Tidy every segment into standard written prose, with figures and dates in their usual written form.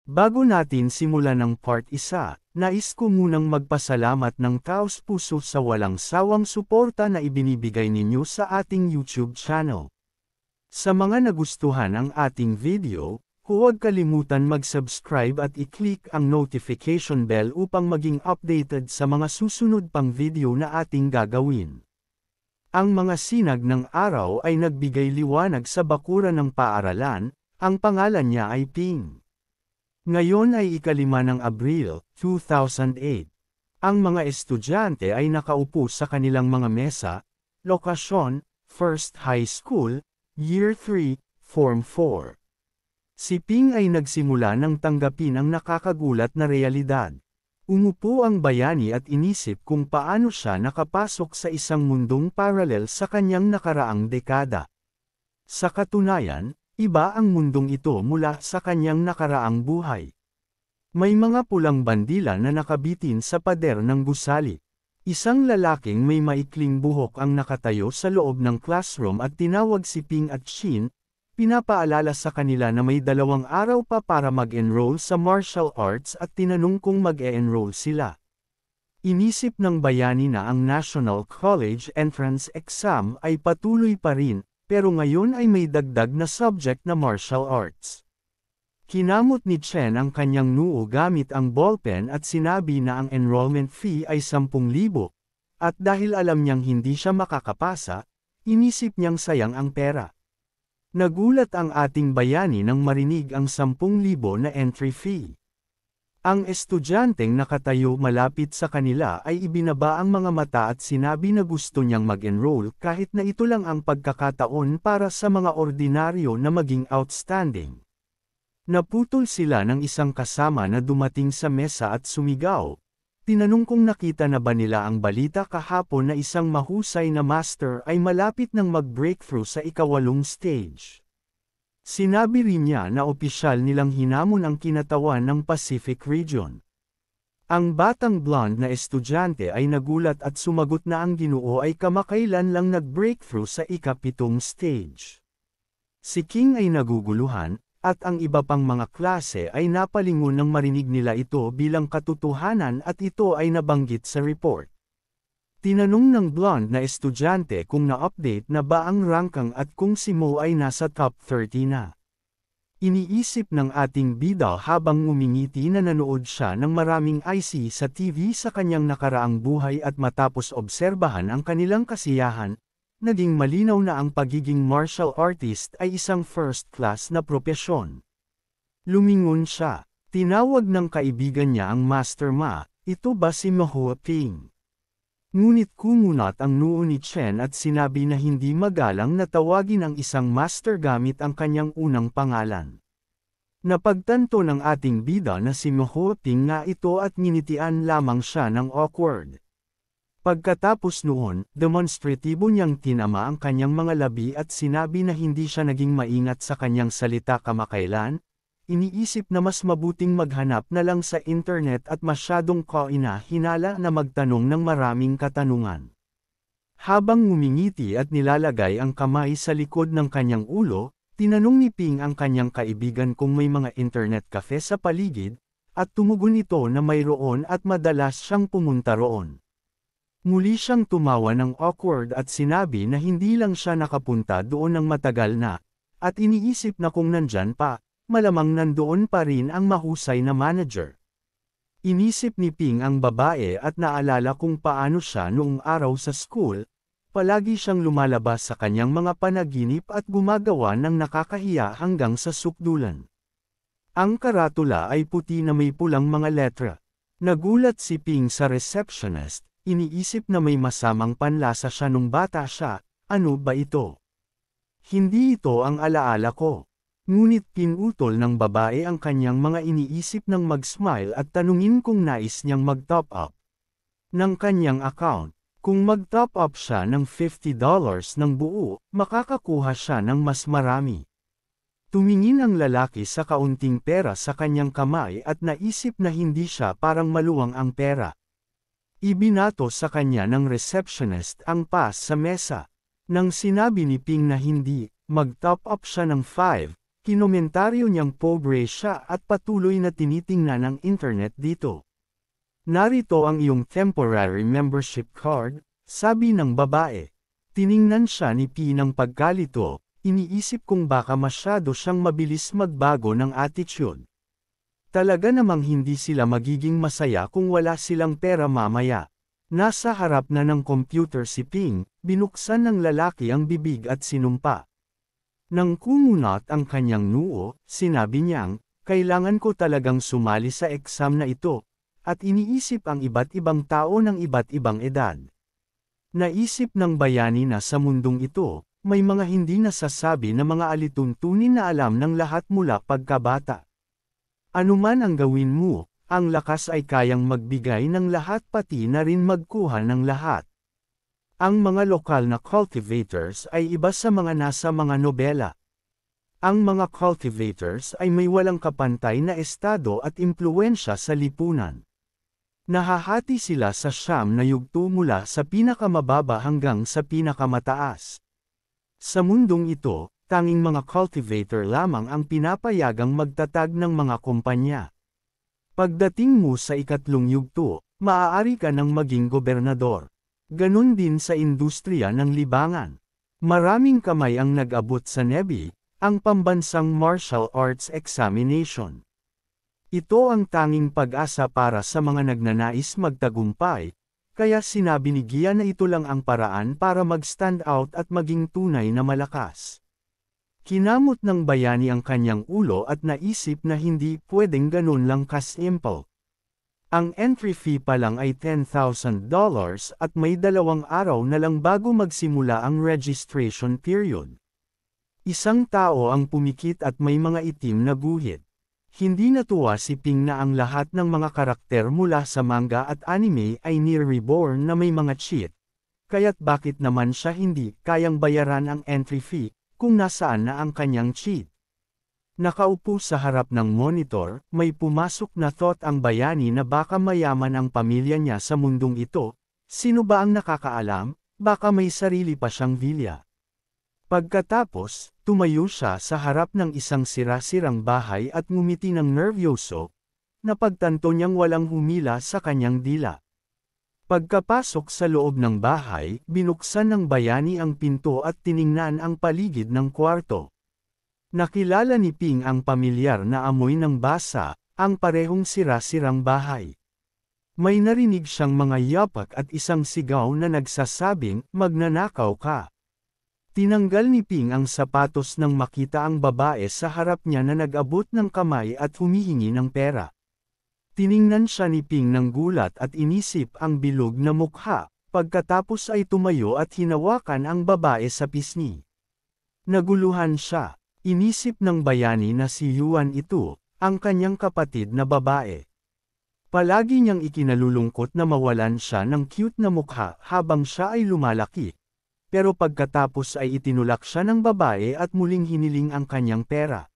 Bago natin simulan ang part 1, nais ko munang magpasalamat ng taos-puso sa walang sawang suporta na ibinibigay ninyo sa ating YouTube channel. Sa mga nagustuhan ang ating video, huwag kalimutan mag-subscribe at i-click ang notification bell upang maging updated sa mga susunod pang video na ating gagawin. Ang mga sinag ng araw ay nagbigay liwanag sa bakuran ng paaralan, ang pangalan niya ay Ping. Ngayon ay ika-5 ng Abril, 2008. Ang mga estudyante ay nakaupo sa kanilang mga mesa, lokasyon, First High School, Year 3, Form 4. Si Ping ay nagsimula ng tanggapin ang nakakagulat na realidad. Umupo ang bayani at inisip kung paano siya nakapasok sa isang mundong paralel sa kanyang nakaraang dekada. Sa katunayan, iba ang mundong ito mula sa kanyang nakaraang buhay. May mga pulang bandila na nakabitin sa pader ng gusali. Isang lalaking may maikling buhok ang nakatayo sa loob ng classroom at tinawag si Ping at Shin, pinapaalala sa kanila na may 2 araw pa para mag-enroll sa martial arts at tinanong kung mag-e-enroll sila. Inisip ng bayani na ang National College Entrance Exam ay patuloy pa rin, pero ngayon ay may dagdag na subject na martial arts. Kinamot ni Chen ang kanyang noo gamit ang ballpen at sinabi na ang enrollment fee ay 10,000, at dahil alam niyang hindi siya makakapasa, inisip niyang sayang ang pera. Nagulat ang ating bayani nang marinig ang 10,000 na entry fee. Ang estudyanteng nakatayo malapit sa kanila ay ibinaba ang mga mata at sinabi na gusto niyang mag-enroll kahit na ito lang ang pagkakataon para sa mga ordinaryo na maging outstanding. Naputol sila ng isang kasama na dumating sa mesa at sumigaw. Tinanong kung nakita na ba nila ang balita kahapon na isang mahusay na master ay malapit ng mag-breakthrough sa ika-8 stage. Sinabi rin niya na opisyal nilang hinamon ang kinatawan ng Pacific Region. Ang batang blonde na estudyante ay nagulat at sumagot na ang Ginoo ay kamakailan lang nag-breakthrough sa ika-7 stage. Si King ay naguguluhan, at ang iba pang mga klase ay napalingon nang marinig nila ito bilang katotohanan at ito ay nabanggit sa report. Tinanong ng blonde na estudyante kung na-update na ba ang ranking at kung si Mo ay nasa top 30 na. Iniisip ng ating bida habang ngumingiti na nanood siya ng maraming IC sa TV sa kanyang nakaraang buhay at matapos obserbahan ang kanilang kasiyahan, naging malinaw na ang pagiging martial artist ay isang first-class na propesyon. Lumingon siya. Tinawag ng kaibigan niya ang Master Ma, ito ba si Mahua Ping? Ngunit kumunat ang noo ni Chen at sinabi na hindi magalang na tawagin ang isang master gamit ang kanyang unang pangalan. Napagtanto ng ating bida na si Mahua Ping nga ito at nginitian lamang siya ng awkward. Pagkatapos noon, demonstratibo niyang tinama ang kanyang mga labi at sinabi na hindi siya naging maingat sa kanyang salita kamakailan. Iniisip na mas mabuting maghanap na lang sa internet at masyadong hinala na magtanong ng maraming katanungan. Habang ngumingiti at nilalagay ang kamay sa likod ng kanyang ulo, tinanong ni Ping ang kanyang kaibigan kung may mga internet cafe sa paligid, at tumugon ito na mayroon at madalas siyang pumunta roon. Muli siyang tumawa ng awkward at sinabi na hindi lang siya nakapunta doon ng matagal na, at iniisip na kung nandyan pa, malamang nandoon pa rin ang mahusay na manager. Inisip ni Ping ang babae at naalala kung paano siya noong araw sa school, palagi siyang lumalabas sa kanyang mga panaginip at gumagawa ng nakakahiya hanggang sa sukdulan. Ang karatula ay puti na may pulang mga letra. Nagulat si Ping sa receptionist, iniisip na may masamang panlasa siya nung bata siya, ano ba ito? Hindi ito ang alaala ko. Ngunit pinutol ng babae ang kanyang mga iniisip ng mag-smile at tanungin kung nais niyang mag-top up ng kanyang account. Kung mag-top up siya ng $50 ng buo, makakakuha siya ng mas marami. Tumingin ang lalaki sa kaunting pera sa kanyang kamay at naisip na hindi siya parang maluwang ang pera. Ibinato sa kanya ng receptionist ang pass sa mesa. Nang sinabi ni Ping na hindi, mag-top up siya ng Kinomentaryo niyang pobre siya at patuloy na tinitingnan ang internet dito. Narito ang iyong temporary membership card, sabi ng babae. Tiningnan siya ni P ng pagkalito, iniisip kung baka masyado siyang mabilis magbago ng attitude. Talaga namang hindi sila magiging masaya kung wala silang pera mamaya. Nasa harap na ng computer si Ping, binuksan ng lalaki ang bibig at sinumpa. Nang kumunat ang kanyang noo, sinabi niyang, kailangan ko talagang sumali sa exam na ito, at iniisip ang iba't ibang tao ng iba't ibang edad. Naisip ng bayani na sa mundong ito, may mga hindi nasasabi na mga alituntunin na alam ng lahat mula pagkabata. Anuman ang gawin mo, ang lakas ay kayang magbigay ng lahat pati na rin magkuha ng lahat. Ang mga lokal na cultivators ay iba sa mga nasa mga nobela. Ang mga cultivators ay may walang kapantay na estado at impluwensya sa lipunan. Nahahati sila sa siyam na yugto mula sa pinakamababa hanggang sa pinakamataas. Sa mundong ito, tanging mga cultivator lamang ang pinapayagang magtatag ng mga kumpanya. Pagdating mo sa ikatlong yugto, maaari ka nang maging gobernador. Ganon din sa industriya ng libangan. Maraming kamay ang nag-abot sa Navy, ang pambansang martial arts examination. Ito ang tanging pag-asa para sa mga nagnanais magtagumpay, kaya sinabi ni Gia na ito lang ang paraan para mag-stand out at maging tunay na malakas. Kinamot ng bayani ang kanyang ulo at naisip na hindi pwedeng ganun lang kasimple. Ang entry fee pa lang ay $10,000 at may 2 araw na lang bago magsimula ang registration period. Isang tao ang pumikit at may mga itim na guhit. Hindi natuwa si Ping na ang lahat ng mga karakter mula sa manga at anime ay near reborn na may mga cheat. Kaya't bakit naman siya hindi kayang bayaran ang entry fee kung nasaan na ang kanyang cheat? Nakaupo sa harap ng monitor, may pumasok na thought ang bayani na baka mayaman ang pamilya niya sa mundong ito. Sino ba ang nakakaalam? Baka may sarili pa siyang vilya. Pagkatapos, tumayo siya sa harap ng isang sira-sirang bahay at ngumiti ng nervyoso, napagtanto niyang walang humila sa kanyang dila. Pagkapasok sa loob ng bahay, binuksan ng bayani ang pinto at tiningnan ang paligid ng kwarto. Nakilala ni Ping ang pamilyar na amoy ng basa, ang parehong sira-sirang bahay. May narinig siyang mga yapak at isang sigaw na nagsasabing, magnanakaw ka. Tinanggal ni Ping ang sapatos nang makita ang babae sa harap niya na nag-abot ng kamay at humihingi ng pera. Tiningnan siya ni Ping ng gulat at inisip ang bilog na mukha, pagkatapos ay tumayo at hinawakan ang babae sa pisngi. Naguluhan siya. Inisip ng bayani na si Yuan ito, ang kanyang kapatid na babae. Palagi niyang ikinalulungkot na mawalan siya ng cute na mukha habang siya ay lumalaki. Pero pagkatapos ay itinulak siya ng babae at muling hiniling ang kanyang pera.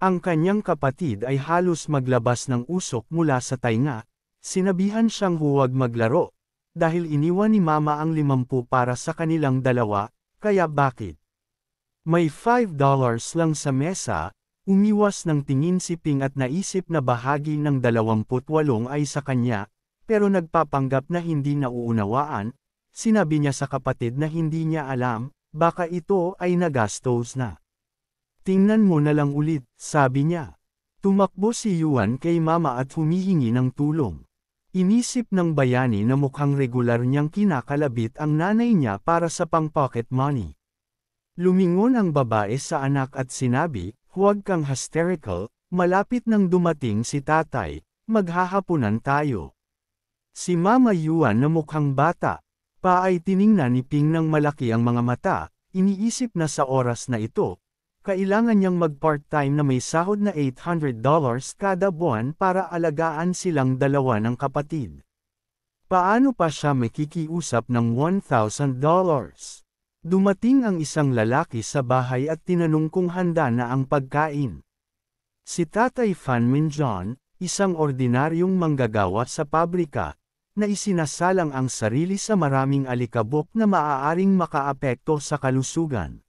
Ang kanyang kapatid ay halos maglabas ng usok mula sa tainga, sinabihan siyang huwag maglaro, dahil iniwan ni mama ang 50 para sa kanilang dalawa, kaya bakit? May $5 lang sa mesa, umiwas ng tingin si Ping at naisip na bahagi ng 28 ay sa kanya, pero nagpapanggap na hindi nauunawaan, sinabi niya sa kapatid na hindi niya alam, baka ito ay nagastos na. Tingnan mo na lang ulit, sabi niya. Tumakbo si Yuan kay mama at humihingi ng tulong. Inisip ng bayani na mukhang regular niyang kinakalabit ang nanay niya para sa pang-pocket money. Lumingon ang babae sa anak at sinabi, huwag kang hysterical, malapit nang dumating si tatay, maghahapunan tayo. Si Mama Yuan na mukhang bata, pa ay tiningnan ni Ping ng malaki ang mga mata, iniisip na sa oras na ito, kailangan niyang mag-part-time na may sahod na $800 kada buwan para alagaan silang dalawa ng kapatid. Paano pa siya makikiusap ng $1,000? Dumating ang isang lalaki sa bahay at tinanong kung handa na ang pagkain. Si Tatay Fan Min John, isang ordinaryong manggagawa sa pabrika, na isinasalang ang sarili sa maraming alikabok na maaaring makaapekto sa kalusugan.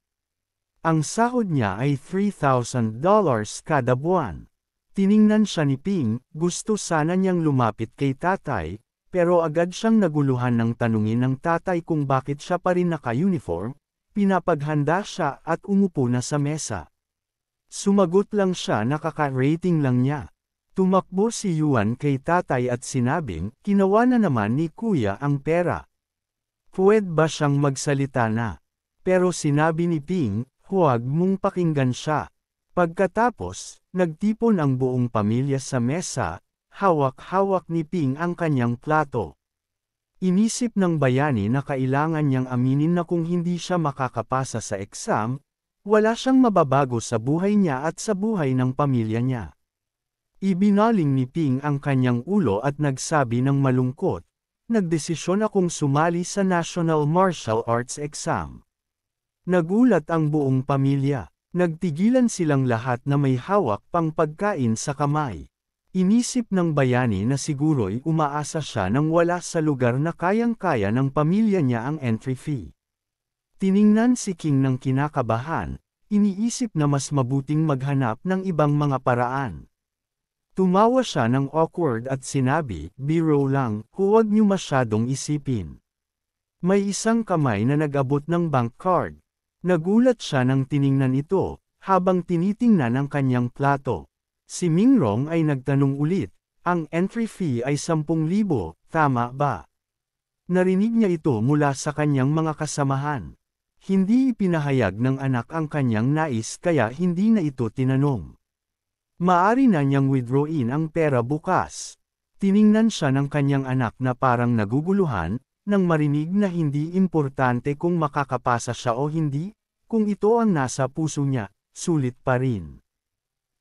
Ang sahod niya ay $3,000 kada buwan. Tiningnan siya ni Ping, gusto sana niyang lumapit kay tatay, pero agad siyang naguluhan ng tanungin ng tatay kung bakit siya pa rin naka-uniform, pinapaghanda siya at umupo na sa mesa. Sumagot lang siya na kaka-rating lang niya. Tumakbo si Yuan kay tatay at sinabing, kinawa na naman ni kuya ang pera. Puwed ba siyang magsalita na? Pero sinabi ni Ping, huwag mong pakinggan siya. Pagkatapos, nagtipon ang buong pamilya sa mesa, hawak-hawak ni Ping ang kanyang plato. Inisip ng bayani na kailangan niyang aminin na kung hindi siya makakapasa sa exam, wala siyang mababago sa buhay niya at sa buhay ng pamilya niya. Ibinaling ni Ping ang kanyang ulo at nagsabi ng malungkot, nagdesisyon akong sumali sa National Martial Arts Exam. Nagulat ang buong pamilya. Nagtigilan silang lahat na may hawak pang pagkain sa kamay. Inisip ng bayani na siguro'y umaasa siya nang wala sa lugar na kayang-kaya ng pamilya niya ang entry fee. Tiningnan si King ng kinakabahan, iniisip na mas mabuting maghanap ng ibang mga paraan. Tumawa siya ng awkward at sinabi, biro lang, huwag niyo masyadong isipin. May isang kamay na nag-abot ng bank card. Nagulat siya nang tiningnan ito, habang tinitingnan ang kanyang plato. Si Mingrong ay nagtanong ulit, ang entry fee ay 10,000, tama ba? Narinig niya ito mula sa kanyang mga kasamahan. Hindi ipinahayag ng anak ang kanyang nais kaya hindi na ito tinanong. Maari na niyang withdrawin ang pera bukas. Tiningnan siya ng kanyang anak na parang naguguluhan, nang marinig na hindi importante kung makakapasa siya o hindi, kung ito ang nasa puso niya, sulit pa rin.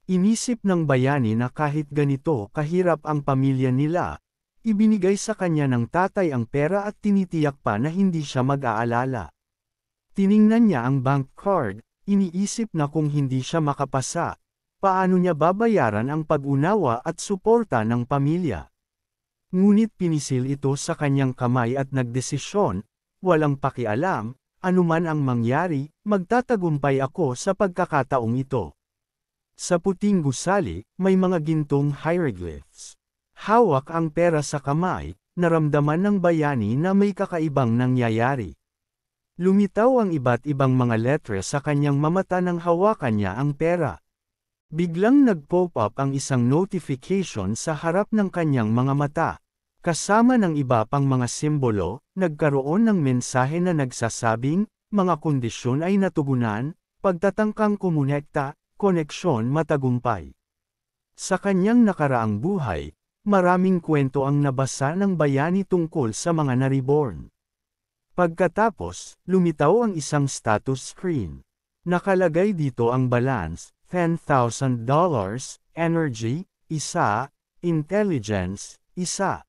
Inisip ng bayani na kahit ganito kahirap ang pamilya nila, ibinigay sa kanya ng tatay ang pera at tinitiyak pa na hindi siya mag-aalala. Tiningnan niya ang bank card, iniisip na kung hindi siya makapasa, paano niya babayaran ang pag-unawa at suporta ng pamilya. Ngunit pinisil ito sa kanyang kamay at nagdesisyon, walang pakialam, anuman ang mangyari, magtatagumpay ako sa pagkakataong ito. Sa puting gusali, may mga gintong hieroglyphs. Hawak ang pera sa kamay, naramdaman ng bayani na may kakaibang nangyayari. Lumitaw ang iba't ibang mga letra sa kanyang mamata nang hawakan niya ang pera. Biglang nag-pop up ang isang notification sa harap ng kanyang mga mata. Kasama ng iba pang mga simbolo, nagkaroon ng mensahe na nagsasabing, mga kondisyon ay natugunan, pagtatangkang kumonekta, koneksyon matagumpay. Sa kanyang nakaraang buhay, maraming kwento ang nabasa ng bayani tungkol sa mga na-reborn. Pagkatapos, lumitaw ang isang status screen. Nakalagay dito ang balance, $10,000, energy, 1, intelligence, 1.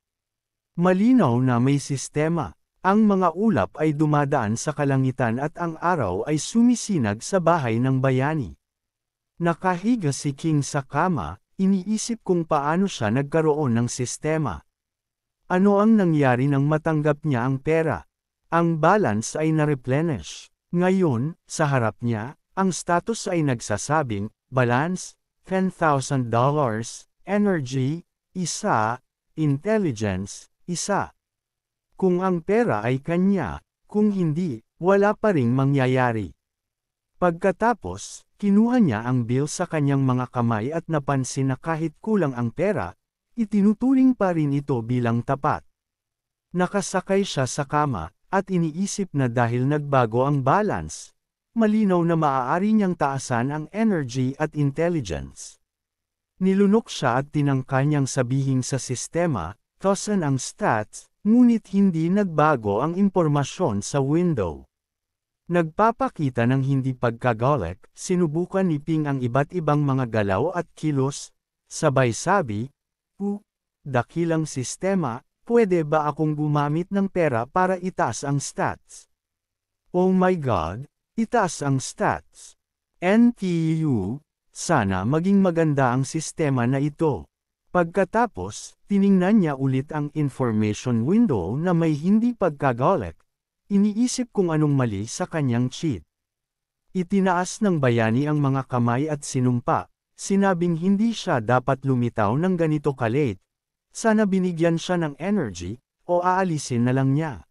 Malinaw na may sistema. Ang mga ulap ay dumadaan sa kalangitan at ang araw ay sumisinag sa bahay ng bayani. Nakahiga si King sa kama, iniisip kung paano siya nagkaroon ng sistema. Ano ang nangyari nang matanggap niya ang pera? Ang balance ay na-replenish. Ngayon, sa harap niya, ang status ay nagsasabing, balance, $10,000, energy, 1, intelligence, 1. Kung ang pera ay kanya, kung hindi, wala pa ring mangyayari. Pagkatapos, kinuha niya ang bill sa kanyang mga kamay at napansin na kahit kulang ang pera, itinuturing pa rin ito bilang tapat. Nakasakay siya sa kama, at iniisip na dahil nagbago ang balance, malinaw na maaari niyang taasan ang energy at intelligence. Nilunok siya at tinangka niyang sabihin sa sistema, taasan ang stats, ngunit hindi nagbago ang impormasyon sa window. Nagpapakita ng hindi pagkagalit, sinubukan ni Ping ang iba't ibang mga galaw at kilos, sabay sabi, dakilang sistema, pwede ba akong gumamit ng pera para itaas ang stats? Oh my God, itaas ang stats. NTU, sana maging maganda ang sistema na ito. Pagkatapos, tiningnan niya ulit ang information window na may hindi pagkagalit. Iniisip kung anong mali sa kanyang cheat. Itinaas ng bayani ang mga kamay at sinumpa, sinabing hindi siya dapat lumitaw ng ganito kalate. Sana binigyan siya ng energy, o aalisin na lang niya.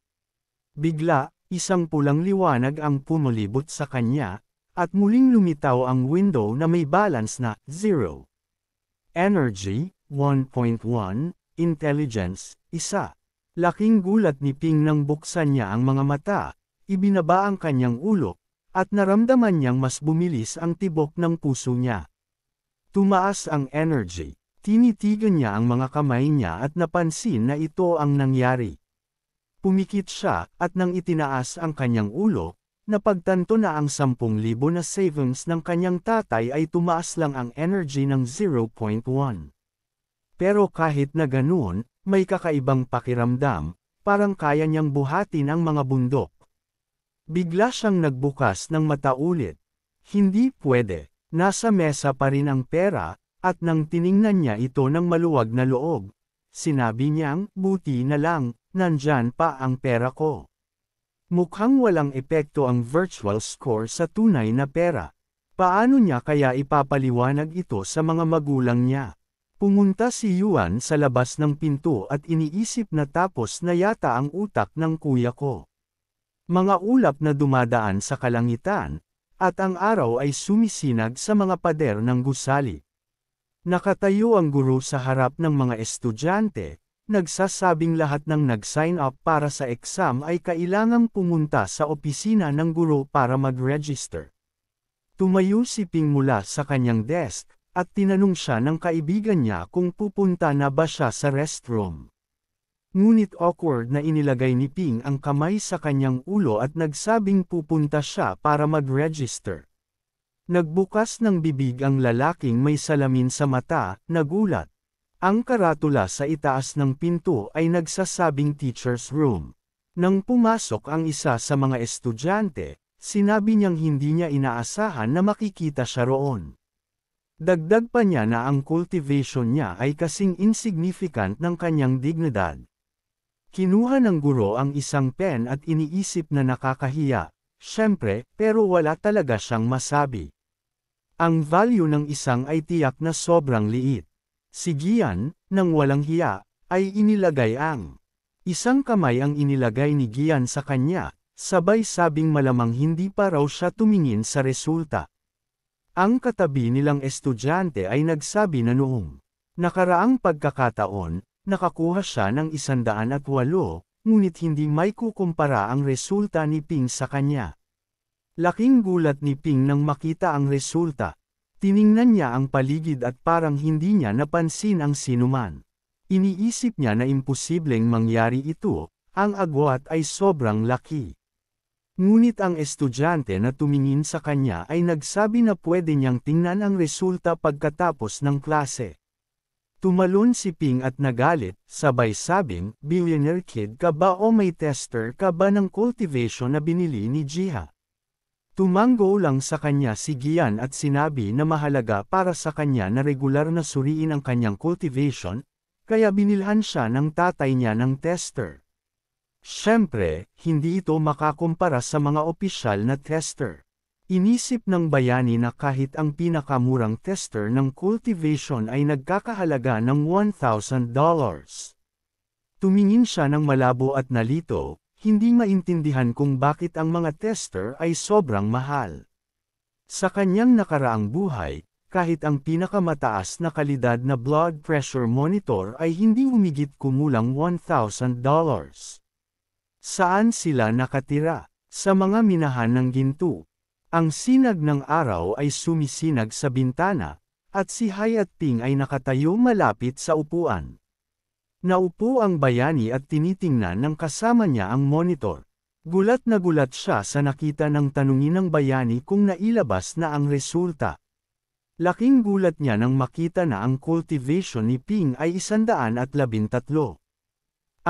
Bigla, isang pulang liwanag ang pumulibot sa kanya, at muling lumitaw ang window na may balance na 0. Energy, 1.1, Intelligence, 1. Laking gulat ni Ping nang buksan niya ang mga mata, ibinaba ang kanyang ulo, at naramdaman niyang mas bumilis ang tibok ng puso niya. Tumaas ang energy, tinitigan niya ang mga kamay niya at napansin na ito ang nangyari. Pumikit siya, at nang itinaas ang kanyang ulo, napagtanto na ang 10,000 na savings ng kanyang tatay ay tumaas lang ang energy ng 0.1. Pero kahit na ganoon, may kakaibang pakiramdam, parang kaya niyang buhatin ang mga bundok. Bigla siyang nagbukas ng mata ulit. Hindi pwede, nasa mesa pa rin ang pera, at nang tiningnan niya ito ng maluwag na loob, sinabi niyang, buti na lang, nandyan pa ang pera ko. Mukhang walang epekto ang virtual score sa tunay na pera. Paano niya kaya ipapaliwanag ito sa mga magulang niya? Pumunta si Yuan sa labas ng pinto at iniisip na tapos na yata ang utak ng kuya ko. Mga ulap na dumadaan sa kalangitan, at ang araw ay sumisinag sa mga pader ng gusali. Nakatayo ang guro sa harap ng mga estudyante, nagsasabing lahat ng nag-sign up para sa exam ay kailangang pumunta sa opisina ng guro para mag-register. Tumayo si Ping mula sa kanyang desk, at tinanong siya ng kaibigan niya kung pupunta na ba siya sa restroom. Ngunit awkward na inilagay ni Ping ang kamay sa kanyang ulo at nagsabing pupunta siya para mag-register. Nagbukas ng bibig ang lalaking may salamin sa mata, nagulat. Ang karatula sa itaas ng pinto ay nagsasabing teacher's room. Nang pumasok ang isa sa mga estudyante, sinabi niyang hindi niya inaasahan na makikita siya roon. Dagdag pa niya na ang cultivation niya ay kasing insignificant ng kanyang dignidad. Kinuha ng guro ang isang pen at iniisip na nakakahiya, syempre, pero wala talaga siyang masabi. Ang value ng isang ay tiyak na sobrang liit. Si Gian, nang walang hiya, ay inilagay ang isang kamay ang inilagay ni Gian sa kanya, sabay sabing malamang hindi pa raw siya tumingin sa resulta. Ang katabi nilang estudyante ay nagsabi na noong nakaraang pagkakataon, nakakuha siya ng 108, ngunit hindi may kukumpara ang resulta ni Ping sa kanya. Laking gulat ni Ping nang makita ang resulta. Tiningnan niya ang paligid at parang hindi niya napansin ang sinuman. Iniisip niya na imposibleng mangyari ito, ang agwat ay sobrang laki. Ngunit ang estudyante na tumingin sa kanya ay nagsabi na pwede niyang tingnan ang resulta pagkatapos ng klase. Tumalon si Ping at nagalit, sabay sabing, billionaire kid ka ba o may tester ka ba ng cultivation na binili ni Jiha? Tumanggo lang sa kanya si Gian at sinabi na mahalaga para sa kanya na regular na suriin ang kanyang cultivation, kaya binilhan siya ng tatay niya ng tester. Siyempre, hindi ito makakumpara sa mga opisyal na tester. Inisip ng bayani na kahit ang pinakamurang tester ng cultivation ay nagkakahalaga ng $1,000. Tumingin siya ng malabo at nalito, hindi maintindihan kung bakit ang mga tester ay sobrang mahal. Sa kanyang nakaraang buhay, kahit ang pinakamataas na kalidad na blood pressure monitor ay hindi humigit kumulang $1,000. Saan sila nakatira? Sa mga minahan ng ginto. Ang sinag ng araw ay sumisinag sa bintana, at si Hai at Ping ay nakatayo malapit sa upuan. Naupo ang bayani at tinitingnan ng kasama niya ang monitor. Gulat na gulat siya sa nakita ng tanungin ng bayani kung nailabas na ang resulta. Laking gulat niya nang makita na ang cultivation ni Ping ay 113.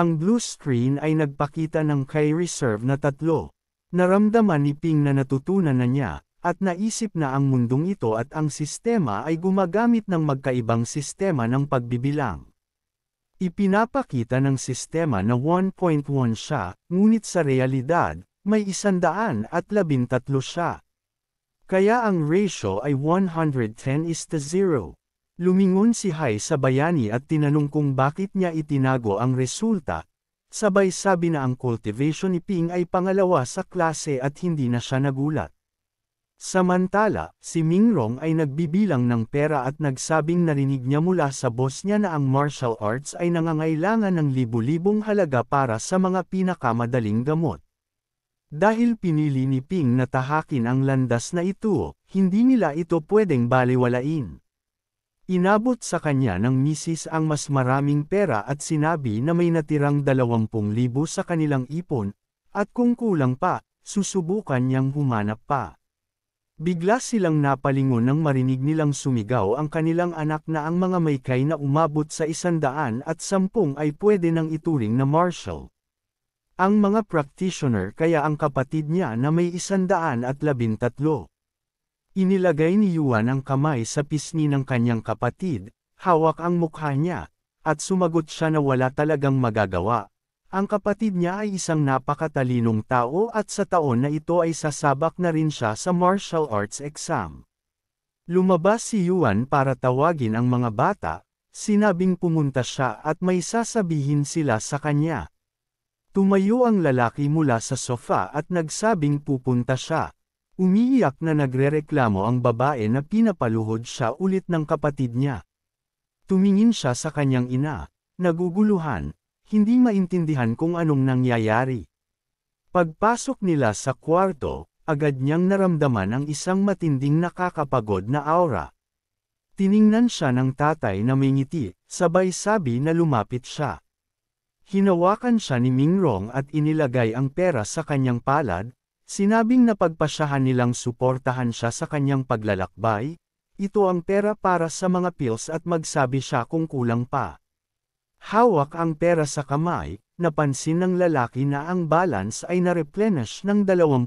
Ang blue screen ay nagpakita ng kay reserve na 3. Naramdaman ni Ping na natutunan na niya, at naisip na ang mundong ito at ang sistema ay gumagamit ng magkaibang sistema ng pagbibilang. Ipinapakita ng sistema na 1.1 siya, ngunit sa realidad, may 113 siya. Kaya ang ratio ay 110:0. Lumingon si Hai sa bayani at tinanong kung bakit niya itinago ang resulta, sabay sabi na ang cultivation ni Ping ay pangalawa sa klase at hindi na siya nagulat. Samantala, si Mingrong ay nagbibilang ng pera at nagsabing narinig niya mula sa boss niya na ang martial arts ay nangangailangan ng libu-libong halaga para sa mga pinakamadaling gamot. Dahil pinili ni Ping na tahakin ang landas na ito, hindi nila ito pwedeng baliwalain. Inabot sa kanya ng misis ang mas maraming pera at sinabi na may natirang 20,000 sa kanilang ipon, at kung kulang pa, susubukan niyang humanap pa. Bigla silang napalingon nang marinig nilang sumigaw ang kanilang anak na ang mga maykay na umabot sa 110 ay pwede nang ituring na martial. Ang mga practitioner kaya ang kapatid niya na may 113. Inilagay ni Yuan ang kamay sa pisngi ng kanyang kapatid, hawak ang mukha niya, at sumagot siya na wala talagang magagawa. Ang kapatid niya ay isang napakatalinong tao at sa taon na ito ay sasabak na rin siya sa martial arts exam. Lumabas si Yuan para tawagin ang mga bata, sinabing pumunta siya at may sasabihin sila sa kanya. Tumayo ang lalaki mula sa sofa at nagsabing pupunta siya. Umiiyak na nagrereklamo ang babae na pinapaluhod siya ulit ng kapatid niya. Tumingin siya sa kanyang ina, naguguluhan, hindi maintindihan kung anong nangyayari. Pagpasok nila sa kwarto, agad niyang naramdaman ang isang matinding nakakapagod na aura. Tiningnan siya ng tatay na may ngiti, sabay sabi na lumapit siya. Hinawakan siya ni Mingrong at inilagay ang pera sa kanyang palad. Sinabing napagpasyahan nilang suportahan siya sa kanyang paglalakbay, ito ang pera para sa mga pills at magsabi siya kung kulang pa. Hawak ang pera sa kamay, napansin ng lalaki na ang balance ay na-replenish ng 20,000.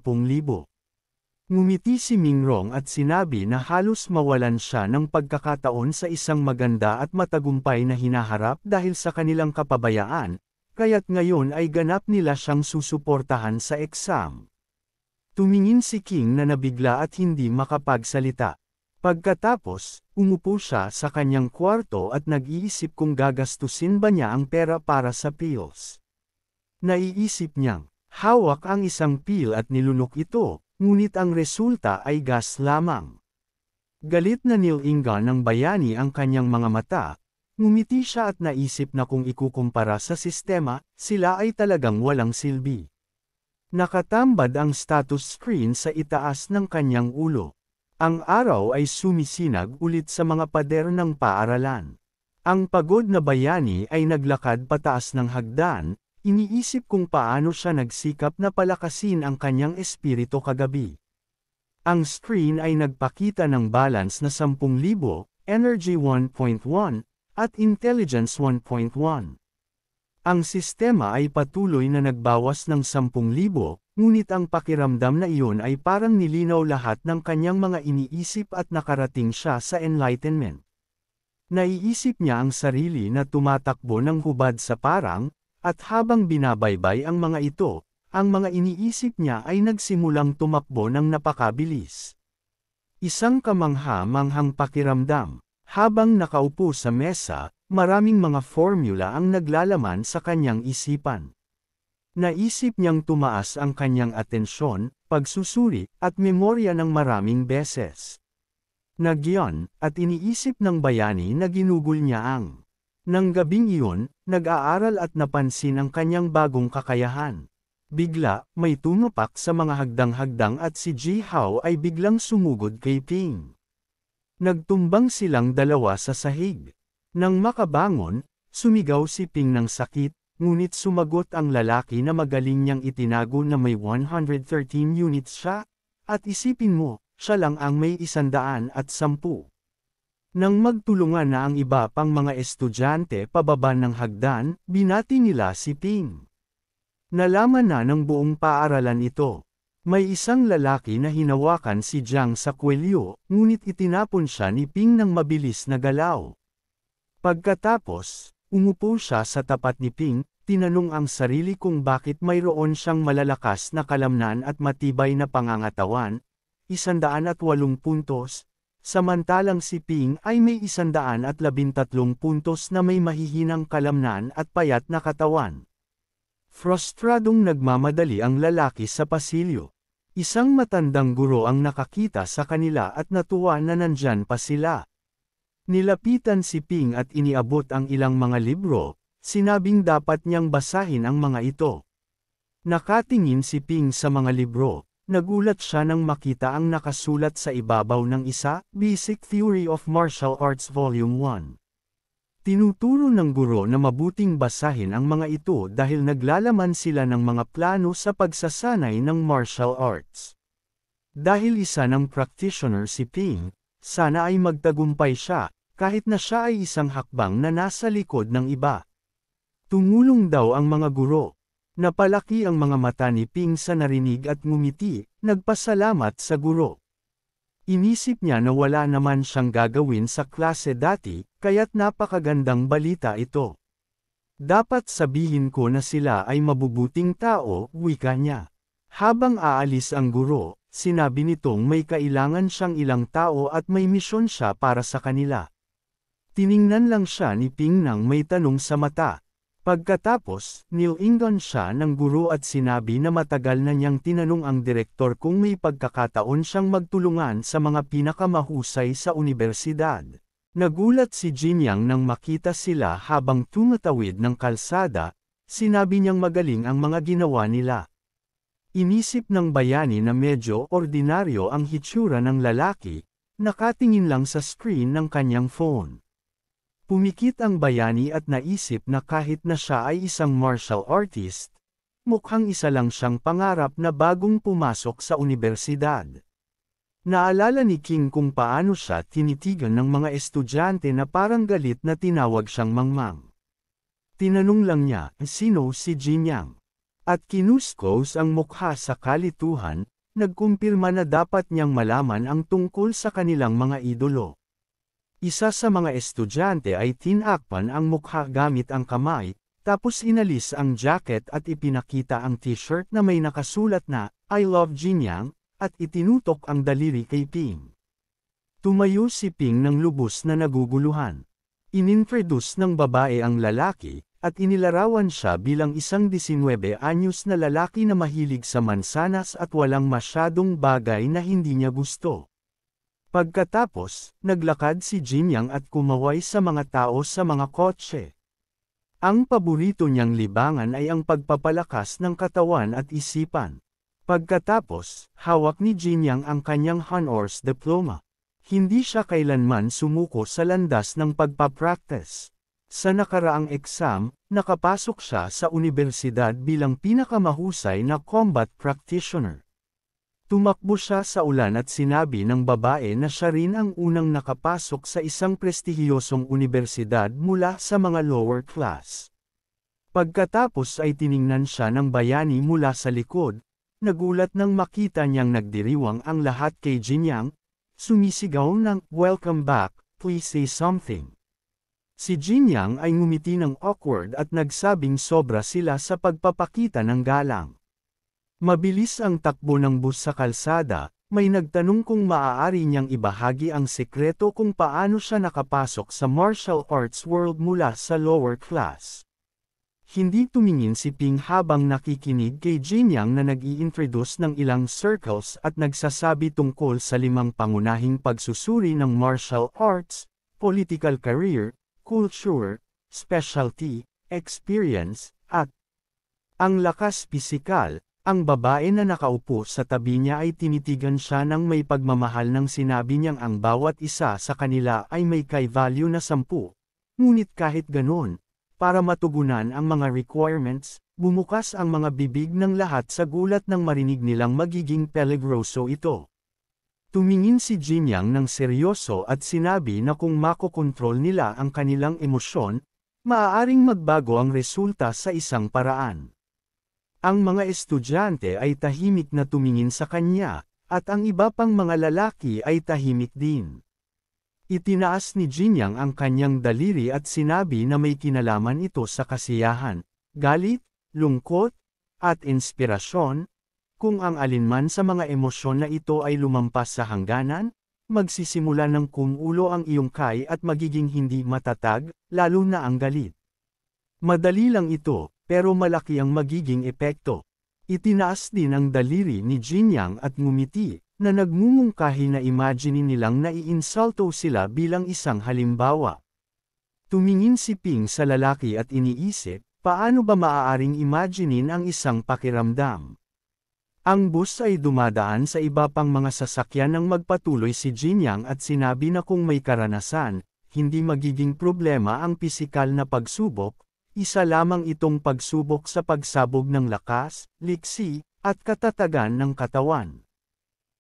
Ngumiti si Mingrong at sinabi na halos mawalan siya ng pagkakataon sa isang maganda at matagumpay na hinaharap dahil sa kanilang kapabayaan, kaya't ngayon ay ganap nila siyang susuportahan sa exam. Tumingin si King na nabigla at hindi makapagsalita. Pagkatapos, umupo siya sa kanyang kwarto at nag-iisip kung gagastusin ba niya ang pera para sa pills. Naiisip niyang, hawak ang isang pill at nilunok ito, ngunit ang resulta ay gas lamang. Galit na nilingan ng bayani ang kanyang mga mata, ngumiti siya at naisip na kung ikukumpara sa sistema, sila ay talagang walang silbi. Nakatambad ang status screen sa itaas ng kanyang ulo. Ang araw ay sumisinag ulit sa mga pader ng paaralan. Ang pagod na bayani ay naglakad pataas ng hagdan, iniisip kung paano siya nagsikap na palakasin ang kanyang espiritu kagabi. Ang screen ay nagpakita ng balance na 10,000, energy 1.1, at intelligence 1.1. Ang sistema ay patuloy na nagbawas ng 10,000, ngunit ang pakiramdam na iyon ay parang nilinaw lahat ng kanyang mga iniisip at nakarating siya sa enlightenment. Naiisip niya ang sarili na tumatakbo ng hubad sa parang, at habang binabaybay ang mga ito, ang mga iniisip niya ay nagsimulang tumakbo ng napakabilis. Isang kamangha-manghang pakiramdam. Habang nakaupo sa mesa, maraming mga formula ang naglalaman sa kanyang isipan. Naisip niyang tumaas ang kanyang atensyon, pagsusuri, at memorya ng maraming beses. Nagyan, at iniisip ng bayani na ginugol niya ang. Nang gabing iyon, nag-aaral at napansin ang kanyang bagong kakayahan. Bigla, may tumapak sa mga hagdang-hagdang at si Ji Hao ay biglang sumugod kay Ping. Nagtumbang silang dalawa sa sahig. Nang makabangon, sumigaw si Ping ng sakit, ngunit sumagot ang lalaki na magaling niyang itinago na may 113 units siya, at isipin mo, siya lang ang may 110. Nang magtulungan na ang iba pang mga estudyante pababa ng hagdan, binati nila si Ping. Nalaman na ng buong paaralan ito. May isang lalaki na hinawakan si Jiang sa kwelyo, ngunit itinapon siya ni Ping ng mabilis na galaw. Pagkatapos, umupo siya sa tapat ni Ping, tinanong ang sarili kung bakit mayroon siyang malalakas na kalamnan at matibay na pangangatawan, 108 puntos, samantalang si Ping ay may 113 puntos na may mahihinang kalamnan at payat na katawan. Frustradong nagmamadali ang lalaki sa pasilyo. Isang matandang guro ang nakakita sa kanila at natuwa na nandyan pa sila. Nilapitan si Ping at iniabot ang ilang mga libro, sinabing dapat niyang basahin ang mga ito. Nakatingin si Ping sa mga libro, nagulat siya nang makita ang nakasulat sa ibabaw ng isa, Basic Theory of Martial Arts Volume 1. Tinuturo ng guro na mabuting basahin ang mga ito dahil naglalaman sila ng mga plano sa pagsasanay ng martial arts. Dahil isa ng practitioner si Ping, sana ay magtagumpay siya, kahit na siya ay isang hakbang na nasa likod ng iba. Tumulong daw ang mga guro. Napalaki ang mga mata ni Ping sa narinig at ngumiti, nagpasalamat sa guro. Inisip niya na wala naman siyang gagawin sa klase dati, kaya't napakagandang balita ito. Dapat sabihin ko na sila ay mabubuting tao, wika niya. Habang aalis ang guro, sinabi nitong may kailangan siyang ilang tao at may misyon siya para sa kanila. Tiningnan lang siya ni Ping nang may tanong sa mata. Pagkatapos, nilingon siya ng guro at sinabi na matagal na niyang tinanong ang direktor kung may pagkakataon siyang magtulungan sa mga pinakamahusay sa unibersidad. Nagulat si Jinyang nang makita sila habang tumatawid ng kalsada, sinabi niyang magaling ang mga ginawa nila. Inisip ng bayani na medyo ordinaryo ang hitsura ng lalaki, nakatingin lang sa screen ng kanyang phone. Pumikit ang bayani at naisip na kahit na siya ay isang martial artist, mukhang isa lang siyang pangarap na bagong pumasok sa unibersidad. Naalala ni King kung paano siya tinitigan ng mga estudyante na parang galit na tinawag siyang mangmang. Tinanong lang niya, sino si Jinyang? At kinuskos ang mukha sa kalituhan, nagkumpirma na dapat niyang malaman ang tungkol sa kanilang mga idolo. Isa sa mga estudyante ay tinakpan ang mukha gamit ang kamay, tapos inalis ang jacket at ipinakita ang t-shirt na may nakasulat na, I love Jinyang, at itinutok ang daliri kay Ping. Tumayo si Ping ng lubos na naguguluhan. Inintroduce ng babae ang lalaki, at inilarawan siya bilang isang 19 anyos na lalaki na mahilig sa mansanas at walang masyadong bagay na hindi niya gusto. Pagkatapos, naglakad si Jinyang at kumaway sa mga tao sa mga kotse. Ang paborito niyang libangan ay ang pagpapalakas ng katawan at isipan. Pagkatapos, hawak ni Jinyang ang kanyang honors diploma. Hindi siya kailanman sumuko sa landas ng pagpapractice. Sa nakaraang exam, nakapasok siya sa unibersidad bilang pinakamahusay na combat practitioner. Tumakbo siya sa ulan at sinabi ng babae na siya rin ang unang nakapasok sa isang prestihiyosong unibersidad mula sa mga lower class. Pagkatapos ay tiningnan siya ng bayani mula sa likod, nagulat nang makita niyang nagdiriwang ang lahat kay Jinyang, sumisigaw ng, "Welcome back, please say something." Si Jinyang ay ngumiti ng awkward at nagsabing sobra sila sa pagpapakita ng galang. Mabilis ang takbo ng bus sa kalsada, may nagtanong kung maaari niyang ibahagi ang sekreto kung paano siya nakapasok sa martial arts world mula sa lower class. Hindi tumingin si Ping habang nakikinig kay Jinyang na nag-i-introduce ng ilang circles at nagsasabi tungkol sa 5 pangunahing pagsusuri ng martial arts, political career, culture, specialty, experience, at ang lakas pisikal. Ang babae na nakaupo sa tabi niya ay tinitigan siya ng may pagmamahal nang sinabi niyang ang bawat isa sa kanila ay may kay-value na 10. Ngunit kahit ganon, para matugunan ang mga requirements, bumukas ang mga bibig ng lahat sa gulat nang marinig nilang magiging peligroso ito. Tumingin si Jinyang ng seryoso at sinabi na kung makokontrol nila ang kanilang emosyon, maaaring magbago ang resulta sa isang paraan. Ang mga estudyante ay tahimik na tumingin sa kanya, at ang iba pang mga lalaki ay tahimik din. Itinaas ni Jinyang ang kanyang daliri at sinabi na may kinalaman ito sa kasiyahan, galit, lungkot, at inspirasyon. Kung ang alinman sa mga emosyon na ito ay lumampas sa hangganan, magsisimula ng kumulo ang iyong kai at magiging hindi matatag, lalo na ang galit. Madali lang ito, pero malaki ang magiging epekto. Itinaas din ang daliri ni Jinyang at ngumiti, na nagmumungkahi na imagine nilang naiinsulto sila bilang isang halimbawa. Tumingin si Ping sa lalaki at iniisip, paano ba maaaring imaginein ang isang pakiramdam? Ang bus ay dumadaan sa iba pang mga sasakyan nang magpatuloy si Jinyang at sinabi na kung may karanasan, hindi magiging problema ang pisikal na pagsubok, isa lamang itong pagsubok sa pagsabog ng lakas, liksi, at katatagan ng katawan.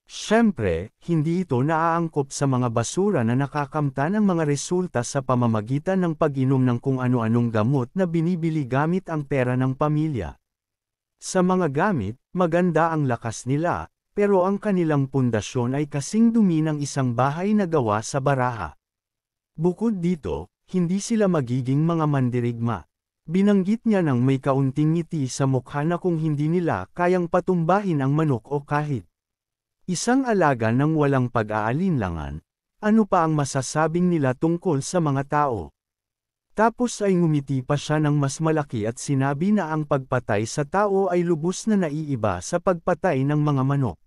Siyempre, hindi ito naaangkop sa mga basura na nakakamtan ang mga resulta sa pamamagitan ng pag-inom ng kung ano-anong gamot na binibili gamit ang pera ng pamilya. Sa mga gamit, maganda ang lakas nila, pero ang kanilang pundasyon ay kasing dumi ng isang bahay na gawa sa baraha. Bukod dito, hindi sila magiging mga mandirigma. Binanggit niya nang may kaunting ngiti sa mukha na kung hindi nila kayang patumbahin ang manok o kahit isang alaga ng walang pag-aalinlangan, ano pa ang masasabing nila tungkol sa mga tao? Tapos ay ngumiti pa siya ng mas malaki at sinabi na ang pagpatay sa tao ay lubos na naiiba sa pagpatay ng mga manok.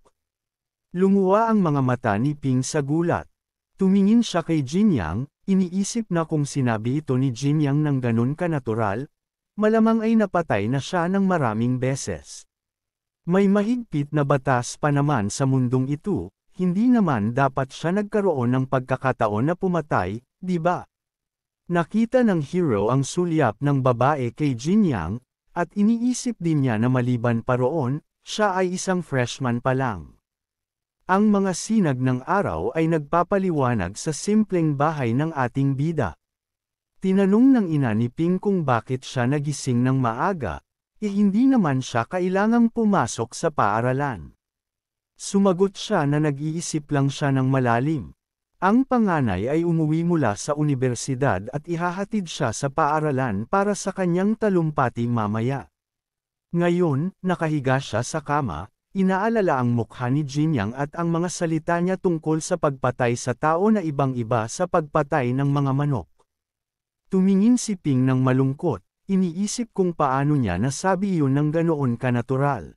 Lumuwa ang mga mata ni Ping sa gulat. Tumingin siya kay Jinyang, iniisip na kung sinabi ito ni Jinyang ng ganun kanatural, malamang ay napatay na siya ng maraming beses. May mahigpit na batas pa naman sa mundong ito, hindi naman dapat siya nagkaroon ng pagkakataon na pumatay, di ba? Nakita ng hero ang sulyap ng babae kay Jinyang, at iniisip din niya na maliban pa roon, siya ay isang freshman pa lang. Ang mga sinag ng araw ay nagpapaliwanag sa simpleng bahay ng ating bida. Tinanong ng ina ni Ping kung bakit siya nagising ng maaga, hindi naman siya kailangang pumasok sa paaralan. Sumagot siya na nag-iisip lang siya ng malalim. Ang panganay ay umuwi mula sa unibersidad at ihahatid siya sa paaralan para sa kanyang talumpati mamaya. Ngayon, nakahiga siya sa kama, inaalala ang mukha ni Jinyang at ang mga salita niya tungkol sa pagpatay sa tao na ibang-iba sa pagpatay ng mga manok. Tumingin si Ping ng malungkot, iniisip kung paano niya nasabi iyon ng ganoon kanatural.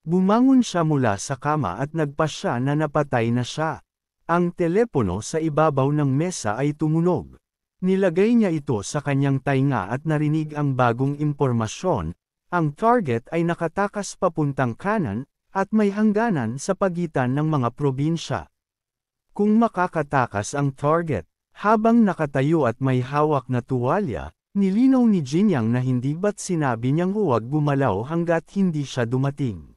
Bumangon siya mula sa kama at nagpasya na napatay na siya. Ang telepono sa ibabaw ng mesa ay tumunog. Nilagay niya ito sa kanyang tainga at narinig ang bagong impormasyon. Ang target ay nakatakas papuntang kanan, at may hangganan sa pagitan ng mga probinsya. Kung makakatakas ang target, habang nakatayo at may hawak na tuwalya, nilinaw ni Jinyang na hindi ba't sinabi niyang huwag gumalaw hanggat hindi siya dumating.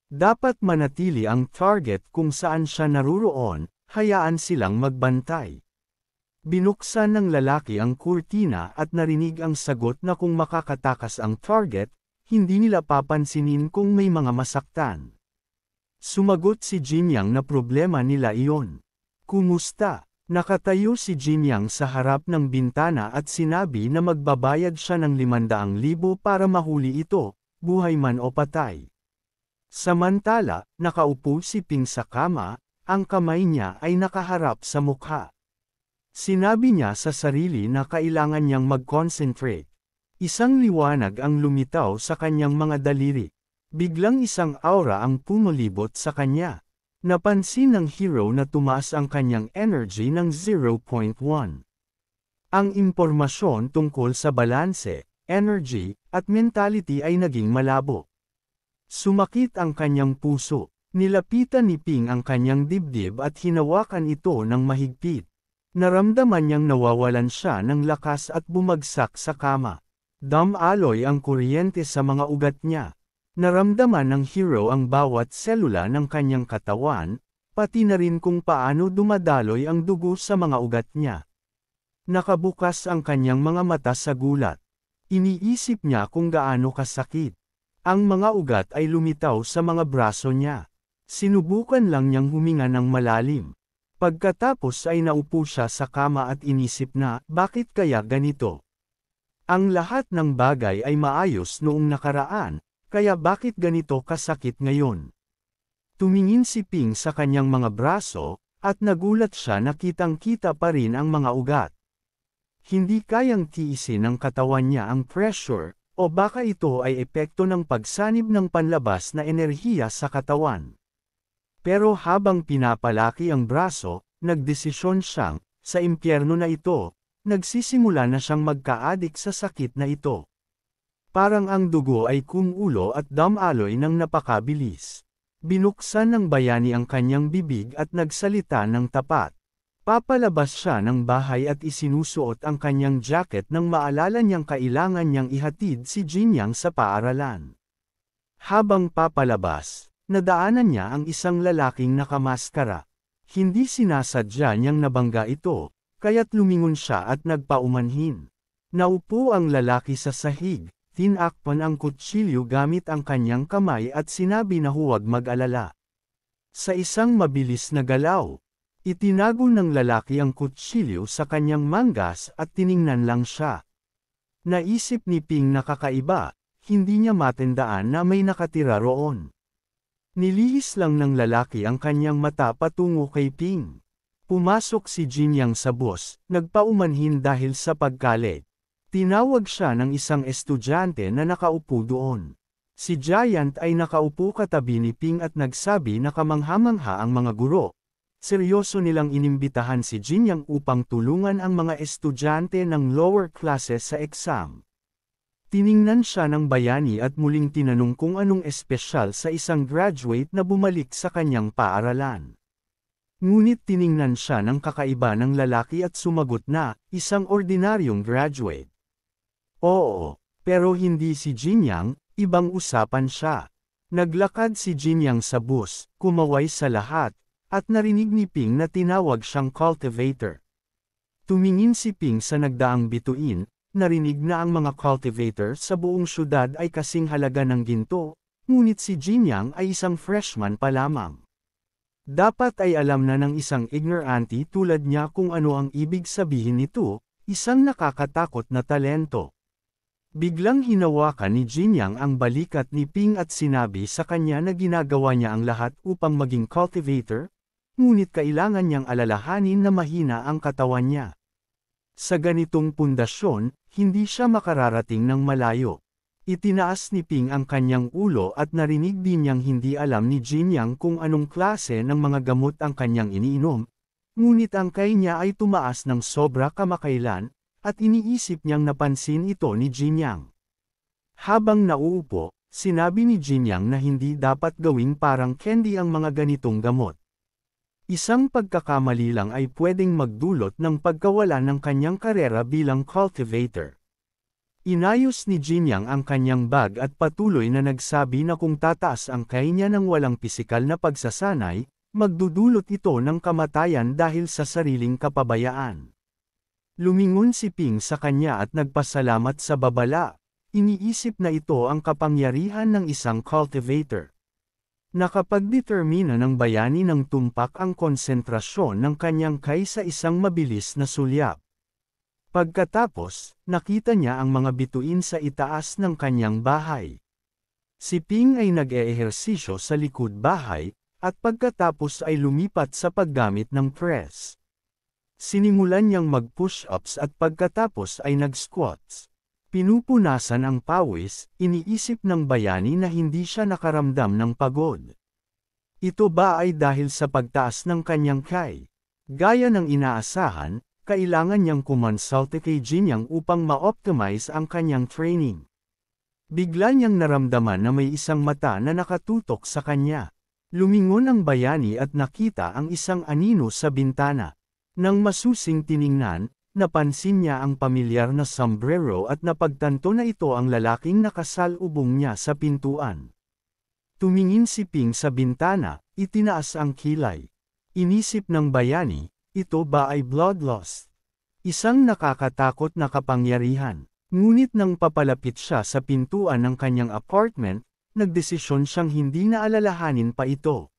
Dapat manatili ang target kung saan siya naruroon, hayaan silang magbantay. Binuksan ng lalaki ang kurtina at narinig ang sagot na kung makakatakas ang target, hindi nila papansinin kung may mga masaktan. Sumagot si Jinyang na problema nila iyon. Kumusta? Nakatayo si Jinyang sa harap ng bintana at sinabi na magbabayad siya ng 500,000 para mahuli ito, buhay man o patay. Samantala, nakaupo si Ping sa kama, ang kamay niya ay nakaharap sa mukha. Sinabi niya sa sarili na kailangan niyang mag-concentrate. Isang liwanag ang lumitaw sa kanyang mga daliri. Biglang isang aura ang pumulibot sa kanya. Napansin ng hero na tumaas ang kanyang energy ng 0.1. Ang impormasyon tungkol sa balanse, energy, at mentality ay naging malabo. Sumakit ang kanyang puso. Nilapitan ni Ping ang kanyang dibdib at hinawakan ito ng mahigpit. Naramdaman niyang nawawalan siya ng lakas at bumagsak sa kama. Damaloy ang kuryente sa mga ugat niya. Naramdaman ng hero ang bawat selula ng kanyang katawan, pati na rin kung paano dumadaloy ang dugo sa mga ugat niya. Nakabukas ang kanyang mga mata sa gulat. Iniisip niya kung gaano kasakit. Ang mga ugat ay lumitaw sa mga braso niya. Sinubukan lang niyang huminga ng malalim. Pagkatapos ay naupo siya sa kama at inisip na, bakit kaya ganito? Ang lahat ng bagay ay maayos noong nakaraan, Kaya bakit ganito kasakit ngayon? Tumingin si Ping sa kanyang mga braso, at nagulat siya na kitang-kita pa rin ang mga ugat. Hindi kayang tiisin ng katawan niya ang pressure, o baka ito ay epekto ng pagsanib ng panlabas na enerhiya sa katawan. Pero habang pinapalaki ang braso, nagdesisyon siyang, sa impyerno na ito, nagsisimula na siyang magka-addict sa sakit na ito. Parang ang dugo ay kumulo at damaloy ng napakabilis. Binuksan ng bayani ang kanyang bibig at nagsalita ng tapat. Papalabas siya ng bahay at isinusuot ang kanyang jacket nang maalala niyang kailangan niyang ihatid si Jinyang sa paaralan. Habang papalabas, nadaanan niya ang isang lalaking nakamaskara. Hindi sinasadya niyang nabangga ito, kaya't lumingon siya at nagpaumanhin. Naupo ang lalaki sa sahig, tinakpan ang kutsilyo gamit ang kanyang kamay at sinabi na huwag mag-alala. Sa isang mabilis na galaw, itinago ng lalaki ang kutsilyo sa kanyang manggas at tiningnan lang siya. Naisip ni Ping na kakaiba, hindi niya matandaan na may nakatira roon. Nilihis lang ng lalaki ang kanyang mata patungo kay Ping. Pumasok si Jinyang sa bus, nagpaumanhin dahil sa pagkalit. Tinawag siya ng isang estudyante na nakaupo doon. Si Giant ay nakaupo katabi ni Ping at nagsabi na kamangha-mangha ang mga guro. Seryoso nilang inimbitahan si Jinyang upang tulungan ang mga estudyante ng lower classes sa exam. Tiningnan siya ng bayani at muling tinanong kung anong espesyal sa isang graduate na bumalik sa kanyang paaralan. Ngunit tiningnan siya ng kakaiba ng lalaki at sumagot na, isang ordinaryong graduate. Oo, pero hindi si Jinyang, ibang usapan siya. Naglakad si Jinyang sa bus, kumaway sa lahat, at narinig ni Ping na tinawag siyang cultivator. Tumingin si Ping sa nagdaang bituin, narinig na ang mga cultivator sa buong syudad ay kasing halaga ng ginto, ngunit si Jinyang ay isang freshman pa lamang. Dapat ay alam na ng isang ignorante tulad niya kung ano ang ibig sabihin nito, isang nakakatakot na talento. Biglang hinawakan ni Jinyang ang balikat ni Ping at sinabi sa kanya na ginagawa niya ang lahat upang maging cultivator, ngunit kailangan niyang alalahanin na mahina ang katawan niya. Sa ganitong pundasyon, hindi siya makararating ng malayo. Itinaas ni Ping ang kanyang ulo at narinig din niyang hindi alam ni Jinyang kung anong klase ng mga gamot ang kanyang iniinom, ngunit ang kay niya ay tumaas ng sobra kamakailan, at iniisip niyang napansin ito ni Jinyang. Habang nauupo, sinabi ni Jinyang na hindi dapat gawing parang candy ang mga ganitong gamot. Isang pagkakamali lang ay pwedeng magdulot ng pagkawala ng kanyang karera bilang cultivator. Inayos ni Jinyang ang kanyang bag at patuloy na nagsabi na kung tataas ang kay niya ng walang pisikal na pagsasanay, magdudulot ito ng kamatayan dahil sa sariling kapabayaan. Lumingon si Ping sa kanya at nagpasalamat sa babala. Iniisip na ito ang kapangyarihan ng isang cultivator. Nakapagdetermina ng bayani ng tumpak ang konsentrasyon ng kanyang kay sa isang mabilis na sulyap. Pagkatapos, nakita niya ang mga bituin sa itaas ng kanyang bahay. Si Ping ay nag-eehersisyo sa likod bahay, at pagkatapos ay lumipat sa paggamit ng press. Sinimulan niyang mag-push-ups at pagkatapos ay nag-squats. Pinupunasan ang pawis, iniisip ng bayani na hindi siya nakaramdam ng pagod. Ito ba ay dahil sa pagtaas ng kanyang kay? Gaya ng inaasahan, kailangan niyang kumonsulte kay Jinyang upang ma-optimize ang kanyang training. Bigla niyang naramdaman na may isang mata na nakatutok sa kanya. Lumingon ang bayani at nakita ang isang anino sa bintana. Nang masusing tiningnan, napansin niya ang pamilyar na sombrero at napagtanto na ito ang lalaking nakasalubong niya sa pintuan. Tumingin si Ping sa bintana, itinaas ang kilay. Inisip ng bayani, ito ba ay bloodlust? Isang nakakatakot na kapangyarihan. Ngunit nang papalapit siya sa pintuan ng kanyang apartment, nagdesisyon siyang hindi na alalahanin pa ito.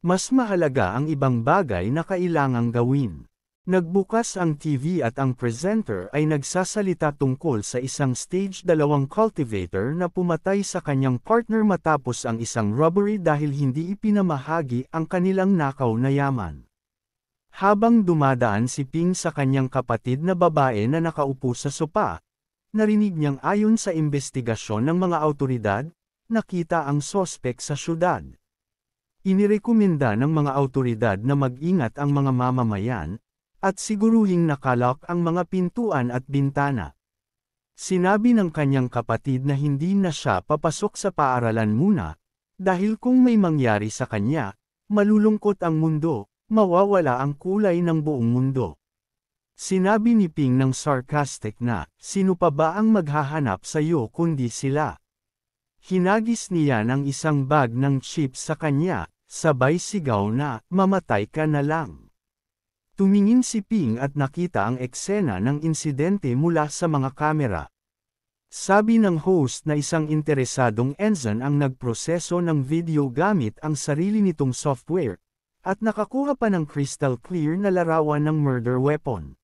Mas mahalaga ang ibang bagay na kailangang gawin. Nagbukas ang TV at ang presenter ay nagsasalita tungkol sa isang stage 2 cultivator na pumatay sa kanyang partner matapos ang isang robbery dahil hindi ipinamahagi ang kanilang nakaw na yaman. Habang dumadaan si Ping sa kanyang kapatid na babae na nakaupo sa sopa, narinig niyang ayon sa investigasyon ng mga awtoridad, nakita ang sospek sa syudad. Inirekomenda ng mga awtoridad na mag-ingat ang mga mamamayan, at siguruhing nakalak ang mga pintuan at bintana. Sinabi ng kanyang kapatid na hindi na siya papasok sa paaralan muna, dahil kung may mangyari sa kanya, malulungkot ang mundo, mawawala ang kulay ng buong mundo. Sinabi ni Ping ng sarcastic na, sino pa ba ang maghahanap sa iyo kundi sila? Hinagis niya ng isang bag ng chips sa kanya, sabay sigaw na, mamatay ka na lang. Tumingin si Ping at nakita ang eksena ng insidente mula sa mga kamera. Sabi ng host na isang interesadong ensign ang nagproseso ng video gamit ang sarili nitong software, at nakakuha pa ng crystal clear na larawan ng murder weapon.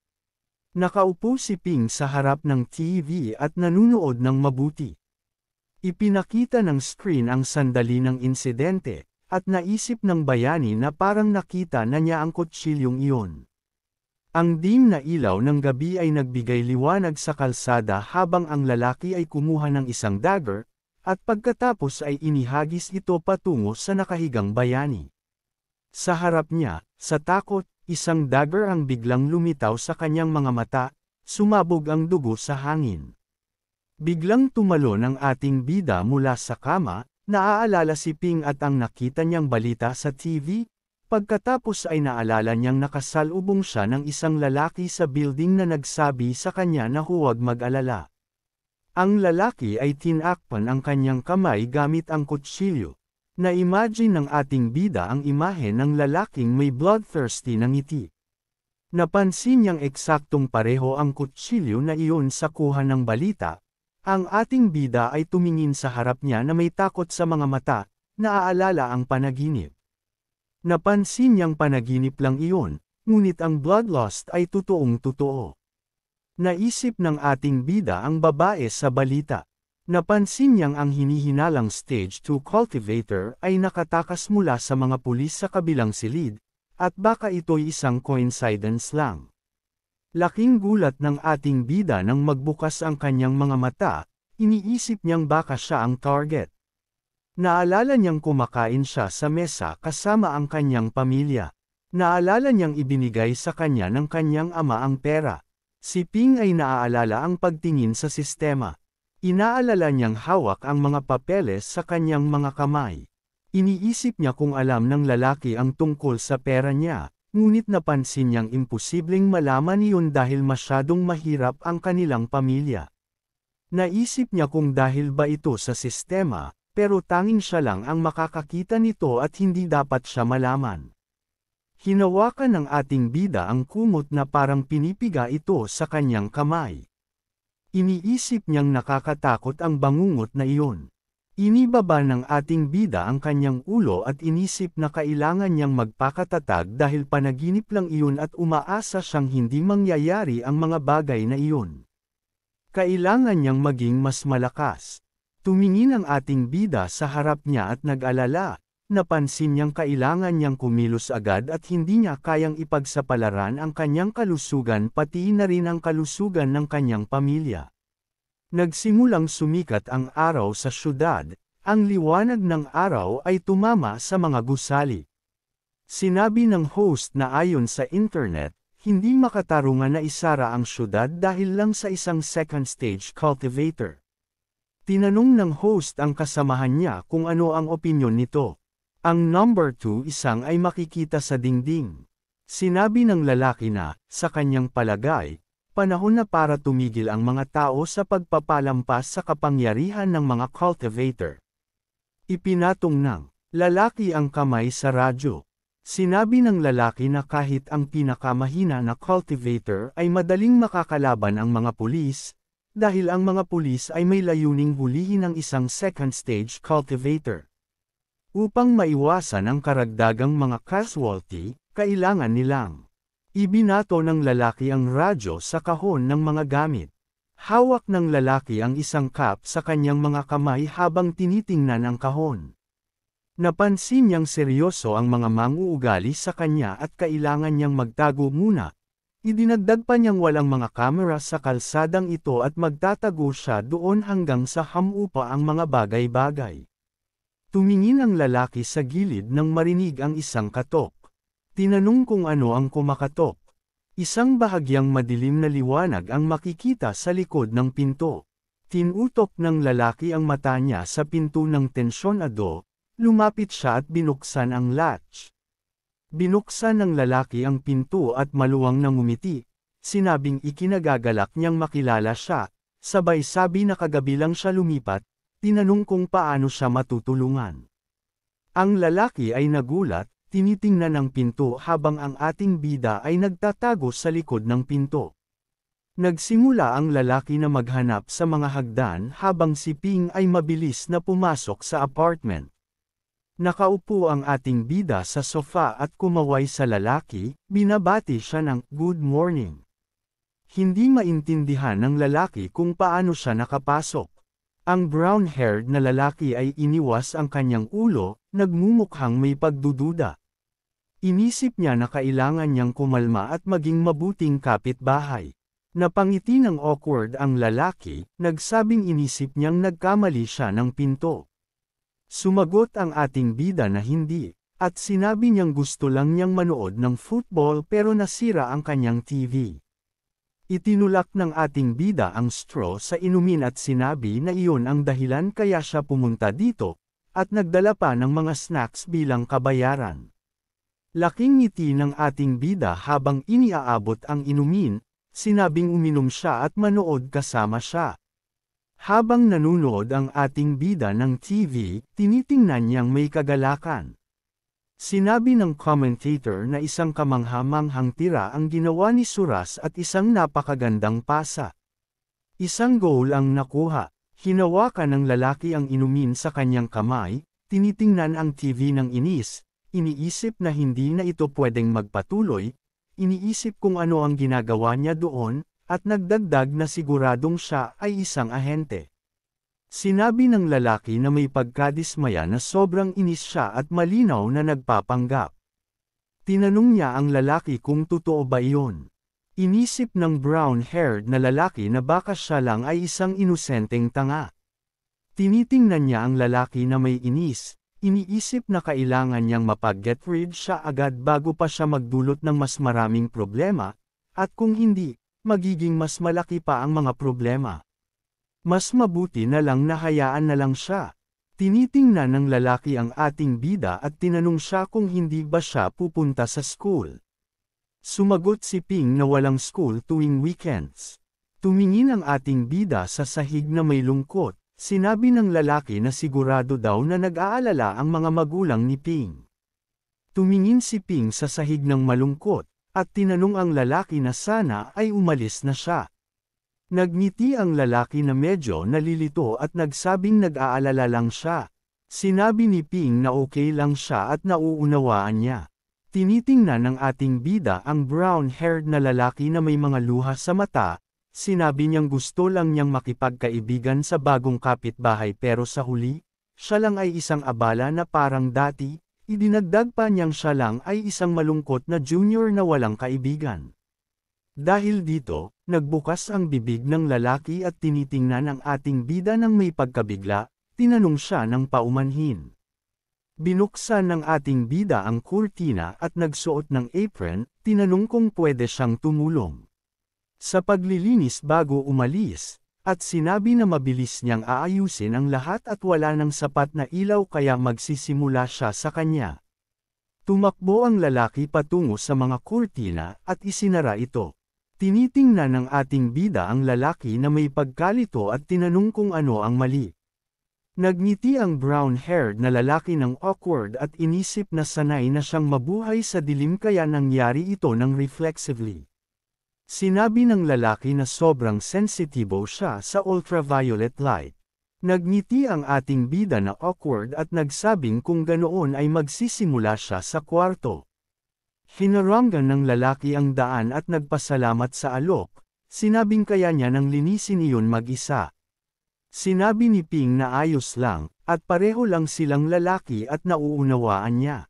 Nakaupo si Ping sa harap ng TV at nanunood ng mabuti. Ipinakita ng screen ang sandali ng insidente, at naisip ng bayani na parang nakita na niya ang kutsilyong iyon. Ang dim na ilaw ng gabi ay nagbigay liwanag sa kalsada habang ang lalaki ay kumuha ng isang dagger, at pagkatapos ay inihagis ito patungo sa nakahigang bayani. Sa harap niya, sa takot, isang dagger ang biglang lumitaw sa kanyang mga mata, sumabog ang dugo sa hangin. Biglang tumalon ang ating bida mula sa kama, naaalala si Ping at ang nakita niyang balita sa TV, pagkatapos ay naalala niyang nakasalubong siya ng isang lalaki sa building na nagsabi sa kanya na huwag mag-alala. Ang lalaki ay tinakpan ang kanyang kamay gamit ang kutsilyo. Na-imagine ng ating bida ang imahe ng lalaking may bloodthirsty na ngiti. Napansin niyang eksaktong pareho ang kutsilyo na iyon sa kuha ng balita. Ang ating bida ay tumingin sa harap niya na may takot sa mga mata, naaalala ang panaginip. Napansin niyang panaginip lang iyon, ngunit ang bloodlust ay totoong totoo. Naisip ng ating bida ang babae sa balita. Napansin niyang ang hinihinalang stage 2 cultivator ay nakatakas mula sa mga pulis sa kabilang silid, at baka ito'y isang coincidence lang. Laking gulat ng ating bida nang magbukas ang kanyang mga mata, iniisip niyang baka siya ang target. Naalala niyang kumakain siya sa mesa kasama ang kanyang pamilya. Naalala niyang ibinigay sa kanya ng kanyang ama ang pera. Si Ping ay naaalala ang pagtingin sa sistema. Inaalala niyang hawak ang mga papeles sa kanyang mga kamay. Iniisip niya kung alam ng lalaki ang tungkol sa pera niya. Ngunit napansin niyang imposibleng malaman iyon dahil masyadong mahirap ang kanilang pamilya. Naisip niya kung dahil ba ito sa sistema, pero tanging siya lang ang makakakita nito at hindi dapat siya malaman. Hinawakan ng ating bida ang kumot na parang pinipiga ito sa kanyang kamay. Iniisip niyang nakakatakot ang bangungot na iyon. Inibaba ng ating bida ang kanyang ulo at inisip na kailangan niyang magpakatatag dahil panaginip lang iyon at umaasa siyang hindi mangyayari ang mga bagay na iyon. Kailangan niyang maging mas malakas. Tumingin ang ating bida sa harap niya at nag-alala, napansin niyang kailangan niyang kumilos agad at hindi niya kayang ipagsapalaran ang kanyang kalusugan pati na rin ang kalusugan ng kanyang pamilya. Nagsimulang sumikat ang araw sa syudad, ang liwanag ng araw ay tumama sa mga gusali. Sinabi ng host na ayon sa internet, hindi makatarungan na isara ang syudad dahil lang sa isang second stage cultivator. Tinanong ng host ang kasamahan niya kung ano ang opinyon nito. Ang number 2 isang ay makikita sa dingding. Sinabi ng lalaki na, sa kanyang palagay, panahon na para tumigil ang mga tao sa pagpapalampas sa kapangyarihan ng mga cultivator. Ipinatong ng lalaki ang kamay sa radyo. Sinabi ng lalaki na kahit ang pinakamahina na cultivator ay madaling makakalaban ang mga pulis, dahil ang mga pulis ay may layuning hulihin ang isang second stage cultivator. Upang maiwasan ang karagdagang mga casualty, kailangan nilang Ibinato ng lalaki ang radyo sa kahon ng mga gamit. Hawak ng lalaki ang isang cup sa kanyang mga kamay habang tinitingnan ang kahon. Napansin niyang seryoso ang mga manguugali sa kanya at kailangan niyang magtago muna. Idinagdag pa niyang walang mga kamera sa kalsadang ito at magtatago siya doon hanggang sa hamupa ang mga bagay-bagay. Tumingin ang lalaki sa gilid nang marinig ang isang katok. Tinanong kung ano ang kumakatok. Isang bahagyang madilim na liwanag ang makikita sa likod ng pinto. Tinutok ng lalaki ang mata niya sa pinto ng tensyonado, lumapit siya at binuksan ang latch. Binuksan ng lalaki ang pinto at maluwang na ngumiti. Sinabing ikinagagalak niyang makilala siya, sabay sabi na kagabi lang siya lumipat, tinanong kung paano siya matutulungan. Ang lalaki ay nagulat, tinitingnan ang pinto habang ang ating bida ay nagtatago sa likod ng pinto. Nagsimula ang lalaki na maghanap sa mga hagdan habang si Ping ay mabilis na pumasok sa apartment. Nakaupo ang ating bida sa sofa at kumaway sa lalaki, binabati siya ng "Good morning." Hindi maintindihan ng lalaki kung paano siya nakapasok. Ang brown-haired na lalaki ay iniwas ang kanyang ulo, nagmumukhang may pagdududa. Inisip niya na kailangan niyang kumalma at maging mabuting kapitbahay. Napangiti ng awkward ang lalaki, nagsabing inisip niyang nagkamali siya ng pinto. Sumagot ang ating bida na hindi, at sinabi niyang gusto lang niyang manood ng football pero nasira ang kanyang TV. Itinulak ng ating bida ang straw sa inumin at sinabi na iyon ang dahilan kaya siya pumunta dito, at nagdala pa ng mga snacks bilang kabayaran. Laking ngiti ng ating bida habang iniaabot ang inumin, sinabing uminom siya at manood kasama siya. Habang nanunood ang ating bida ng TV, tinitingnan niyang may kagalakan. Sinabi ng commentator na isang kamangha-manghang tira ang ginawa ni Suras at isang napakagandang pasa. Isang goal ang nakuha. Hinawakan ng lalaki ang inumin sa kanyang kamay, tinitingnan ang TV ng inis, iniisip na hindi na ito pwedeng magpatuloy, iniisip kung ano ang ginagawa niya doon, at nagdagdag na siguradong siya ay isang ahente. Sinabi ng lalaki na may pagkadismaya na sobrang inis siya at malinaw na nagpapanggap. Tinanong niya ang lalaki kung totoo ba iyon. Inisip ng brown-haired na lalaki na baka siya lang ay isang inosenteng tanga. Tinitingnan niya ang lalaki na may inis, iniisip na kailangan niyang mapag-get rid siya agad bago pa siya magdulot ng mas maraming problema, at kung hindi, magiging mas malaki pa ang mga problema. Mas mabuti na lang na hayaan na lang siya. Tinitingnan ng lalaki ang ating bida at tinanong siya kung hindi ba siya pupunta sa school. Sumagot si Ping na walang school tuwing weekends. Tumingin ang ating bida sa sahig na may lungkot, sinabi ng lalaki na sigurado daw na nag-aalala ang mga magulang ni Ping. Tumingin si Ping sa sahig ng malungkot, at tinanong ang lalaki na sana ay umalis na siya. Nagngiti ang lalaki na medyo nalilito at nagsabing nag-aalala lang siya. Sinabi ni Ping na okay lang siya at nauunawaan niya. Tinitingnan ng ating bida ang brown-haired na lalaki na may mga luha sa mata, sinabi niyang gusto lang niyang makipagkaibigan sa bagong kapitbahay pero sa huli, siya lang ay isang abala na parang dati. Idinagdag pa niyang siya lang ay isang malungkot na junior na walang kaibigan. Dahil dito, nagbukas ang bibig ng lalaki at tinitingnan ang ating bida ng may pagkabigla, tinanong siya ng paumanhin. Binuksan ng ating bida ang kurtina at nagsuot ng apron, tinanong kung pwede siyang tumulong sa paglilinis bago umalis. At sinabi na mabilis niyang aayusin ang lahat at wala ng sapat na ilaw kaya magsisimula siya sa kanya. Tumakbo ang lalaki patungo sa mga kurtina at isinara ito. Tinitingnan ng ating bida ang lalaki na may pagkalito at tinanong kung ano ang mali. Nagngiti ang brown-haired na lalaki ng awkward at inisip na sanay na siyang mabuhay sa dilim kaya nangyari ito ng reflexively. Sinabi ng lalaki na sobrang sensitibo siya sa ultraviolet light. Nagngiti ang ating bida na awkward at nagsabing kung ganoon ay magsisimula siya sa kwarto. Hinaranggan ng lalaki ang daan at nagpasalamat sa alok, sinabing kaya niya nang linisin iyon mag-isa. Sinabi ni Ping na ayos lang, at pareho lang silang lalaki at nauunawaan niya.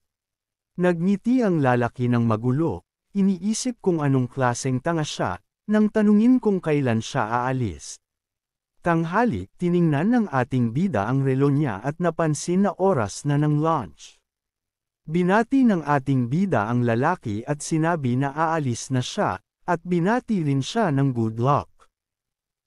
Nagngiti ang lalaki ng magulo, iniisip kung anong klaseng tanga siya, nang tanungin kung kailan siya aalis. Tanghali, tiningnan ng ating bida ang relo niya at napansin na oras na ng lunch. Binati ng ating bida ang lalaki at sinabi na aalis na siya, at binati rin siya ng good luck.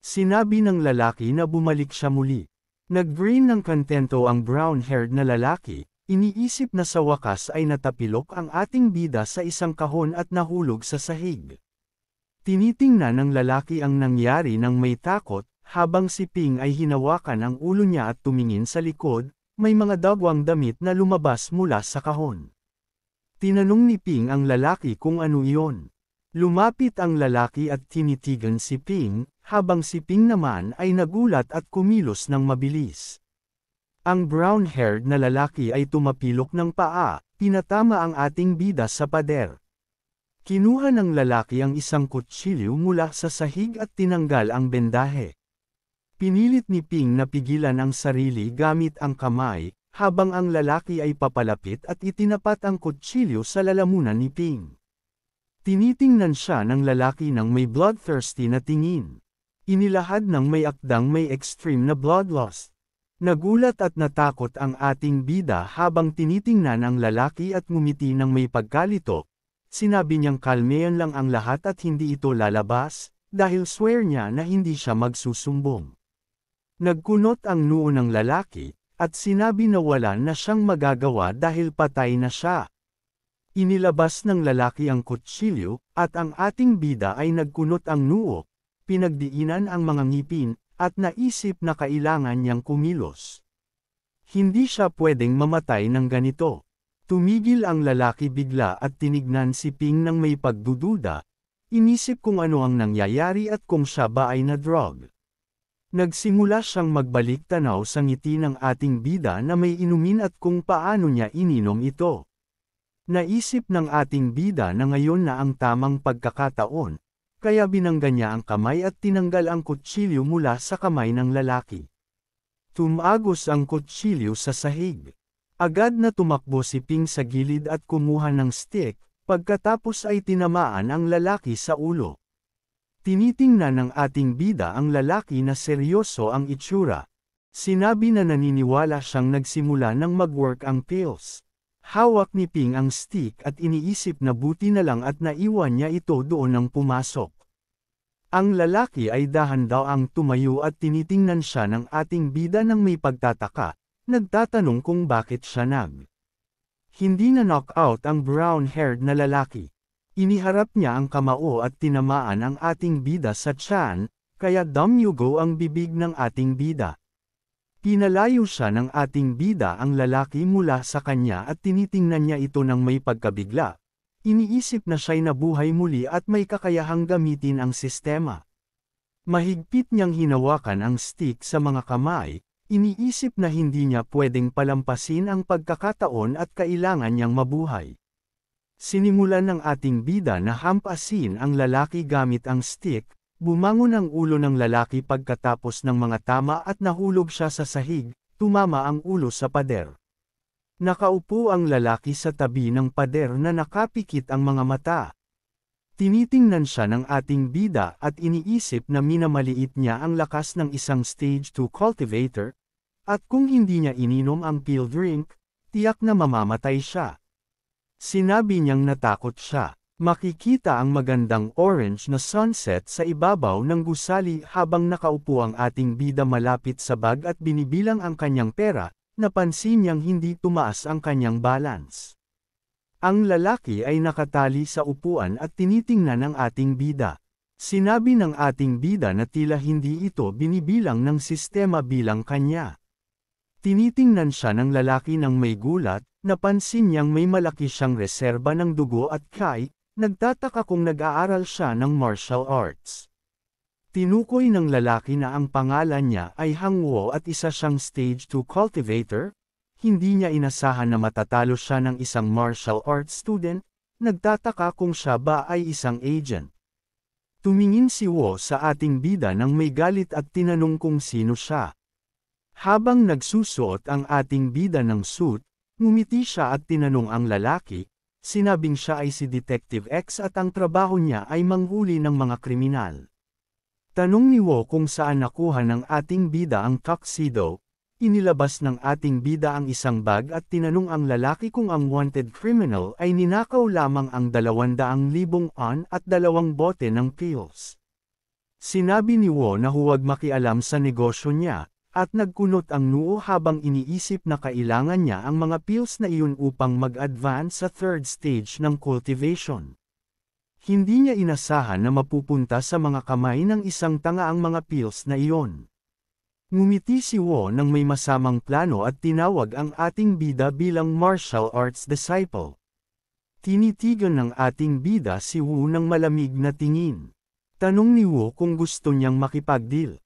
Sinabi ng lalaki na bumalik siya muli. Nag-grin ng kontento ang brown-haired na lalaki, iniisip na sa wakas ay natapilok ang ating bida sa isang kahon at nahulog sa sahig. Tinitingnan ng lalaki ang nangyari nang may takot, habang si Ping ay hinawakan ang ulo niya at tumingin sa likod, may mga dagwang damit na lumabas mula sa kahon. Tinanong ni Ping ang lalaki kung ano iyon. Lumapit ang lalaki at tinitigan si Ping, habang si Ping naman ay nagulat at kumilos ng mabilis. Ang brown-haired na lalaki ay tumapilok ng paa, pinatama ang ating bida sa pader. Kinuha ng lalaki ang isang kutsilyo mula sa sahig at tinanggal ang bendahe. Pinilit ni Ping na pigilan ang sarili gamit ang kamay, habang ang lalaki ay papalapit at itinapat ang kutsilyo sa lalamunan ni Ping. Tinitingnan siya ng lalaki ng may bloodthirsty na tingin. Inilahad ng may akdang may extreme na bloodlust. Nagulat at natakot ang ating bida habang tinitingnan ang lalaki at ngumiti ng may pagkalito. Sinabi niyang kalmehan lang ang lahat at hindi ito lalabas, dahil swear niya na hindi siya magsusumbong. Nagkunot ang noo ng lalaki, at sinabi na wala na siyang magagawa dahil patay na siya. Inilabas ng lalaki ang kutsilyo, at ang ating bida ay nagkunot ang noo, pinagdiinan ang mga ngipin, at naisip na kailangan niyang kumilos. Hindi siya pwedeng mamatay ng ganito. Tumigil ang lalaki bigla at tinignan si Ping ng may pagdududa, inisip kung ano ang nangyayari at kung siya ba ay na-drug. Nagsimula siyang magbalik tanaw sa ngiti ng ating bida na may inumin at kung paano niya ininom ito. Naisip ng ating bida na ngayon na ang tamang pagkakataon, kaya binangga niya ang kamay at tinanggal ang kutsilyo mula sa kamay ng lalaki. Tumagos ang kutsilyo sa sahig. Agad na tumakbo si Ping sa gilid at kumuha ng stick, pagkatapos ay tinamaan ang lalaki sa ulo. Tinitingnan ng ating bida ang lalaki na seryoso ang itsura. Sinabi na naniniwala siyang nagsimula nang mag-work ang pills. Hawak ni Ping ang stick at iniisip na buti na lang at naiwan niya ito doon nang pumasok. Ang lalaki ay dahan-dahang tumayo at tinitingnan siya ng ating bida ng may pagtataka, nagtatanong kung bakit siya Hindi na knockout ang brown-haired na lalaki. Iniharap niya ang kamao at tinamaan ang ating bida sa tiyan, kaya dumyugo ang bibig ng ating bida. Pinalayo siya ng ating bida ang lalaki mula sa kanya at tinitingnan niya ito ng may pagkabigla. Iniisip na siya'y nabuhay muli at may kakayahang gamitin ang sistema. Mahigpit niyang hinawakan ang stick sa mga kamay, iniisip na hindi niya pwedeng palampasin ang pagkakataon at kailangan niyang mabuhay. Sinimulan ng ating bida na hampasin ang lalaki gamit ang stick, bumangon ang ulo ng lalaki pagkatapos ng mga tama at nahulog siya sa sahig, tumama ang ulo sa pader. Nakaupo ang lalaki sa tabi ng pader na nakapikit ang mga mata. Tinitingnan siya ng ating bida at iniisip na minamaliit niya ang lakas ng isang stage 2 cultivator, at kung hindi niya ininom ang pill drink, tiyak na mamamatay siya. Sinabi niyang natakot siya. Makikita ang magandang orange na sunset sa ibabaw ng gusali habang nakaupo ang ating bida malapit sa bag at binibilang ang kanyang pera, napansin niyang hindi tumaas ang kanyang balance. Ang lalaki ay nakatali sa upuan at tinitingnan ang ating bida. Sinabi ng ating bida na tila hindi ito binibilang ng sistema bilang kanya. Tinitingnan siya ng lalaki ng may gulat, napansin niyang may malaki siyang reserba ng dugo at nagtataka kung nag-aaral siya ng martial arts. Tinukoy ng lalaki na ang pangalan niya ay Hang Wo at isa siyang stage 2 cultivator. Hindi niya inasahan na matatalo siya ng isang martial arts student, nagtataka kung siya ba ay isang agent. Tumingin si Wu sa ating bida nang may galit at tinanong kung sino siya. Habang nagsusuot ang ating bida ng suit, ngumiti siya at tinanong ang lalaki, sinabing siya ay si Detective X at ang trabaho niya ay manghuli ng mga kriminal. Tanong ni Wu kung saan nakuha ng ating bida ang tuxedo, inilabas ng ating bida ang isang bag at tinanong ang lalaki kung ang wanted criminal ay ninakaw lamang ang 200,000 on at 2 bote ng pills. Sinabi ni Wu na huwag makialam sa negosyo niya, at nagkunot ang noo habang iniisip na kailangan niya ang mga pills na iyon upang mag-advance sa third stage ng cultivation. Hindi niya inasahan na mapupunta sa mga kamay ng isang tanga ang mga pills na iyon. Ngumiti si Wu nang may masamang plano at tinawag ang ating bida bilang martial arts disciple. Tinitigan ng ating bida si Wu ng malamig na tingin. Tanong ni Wu kung gusto niyang makipag-deal.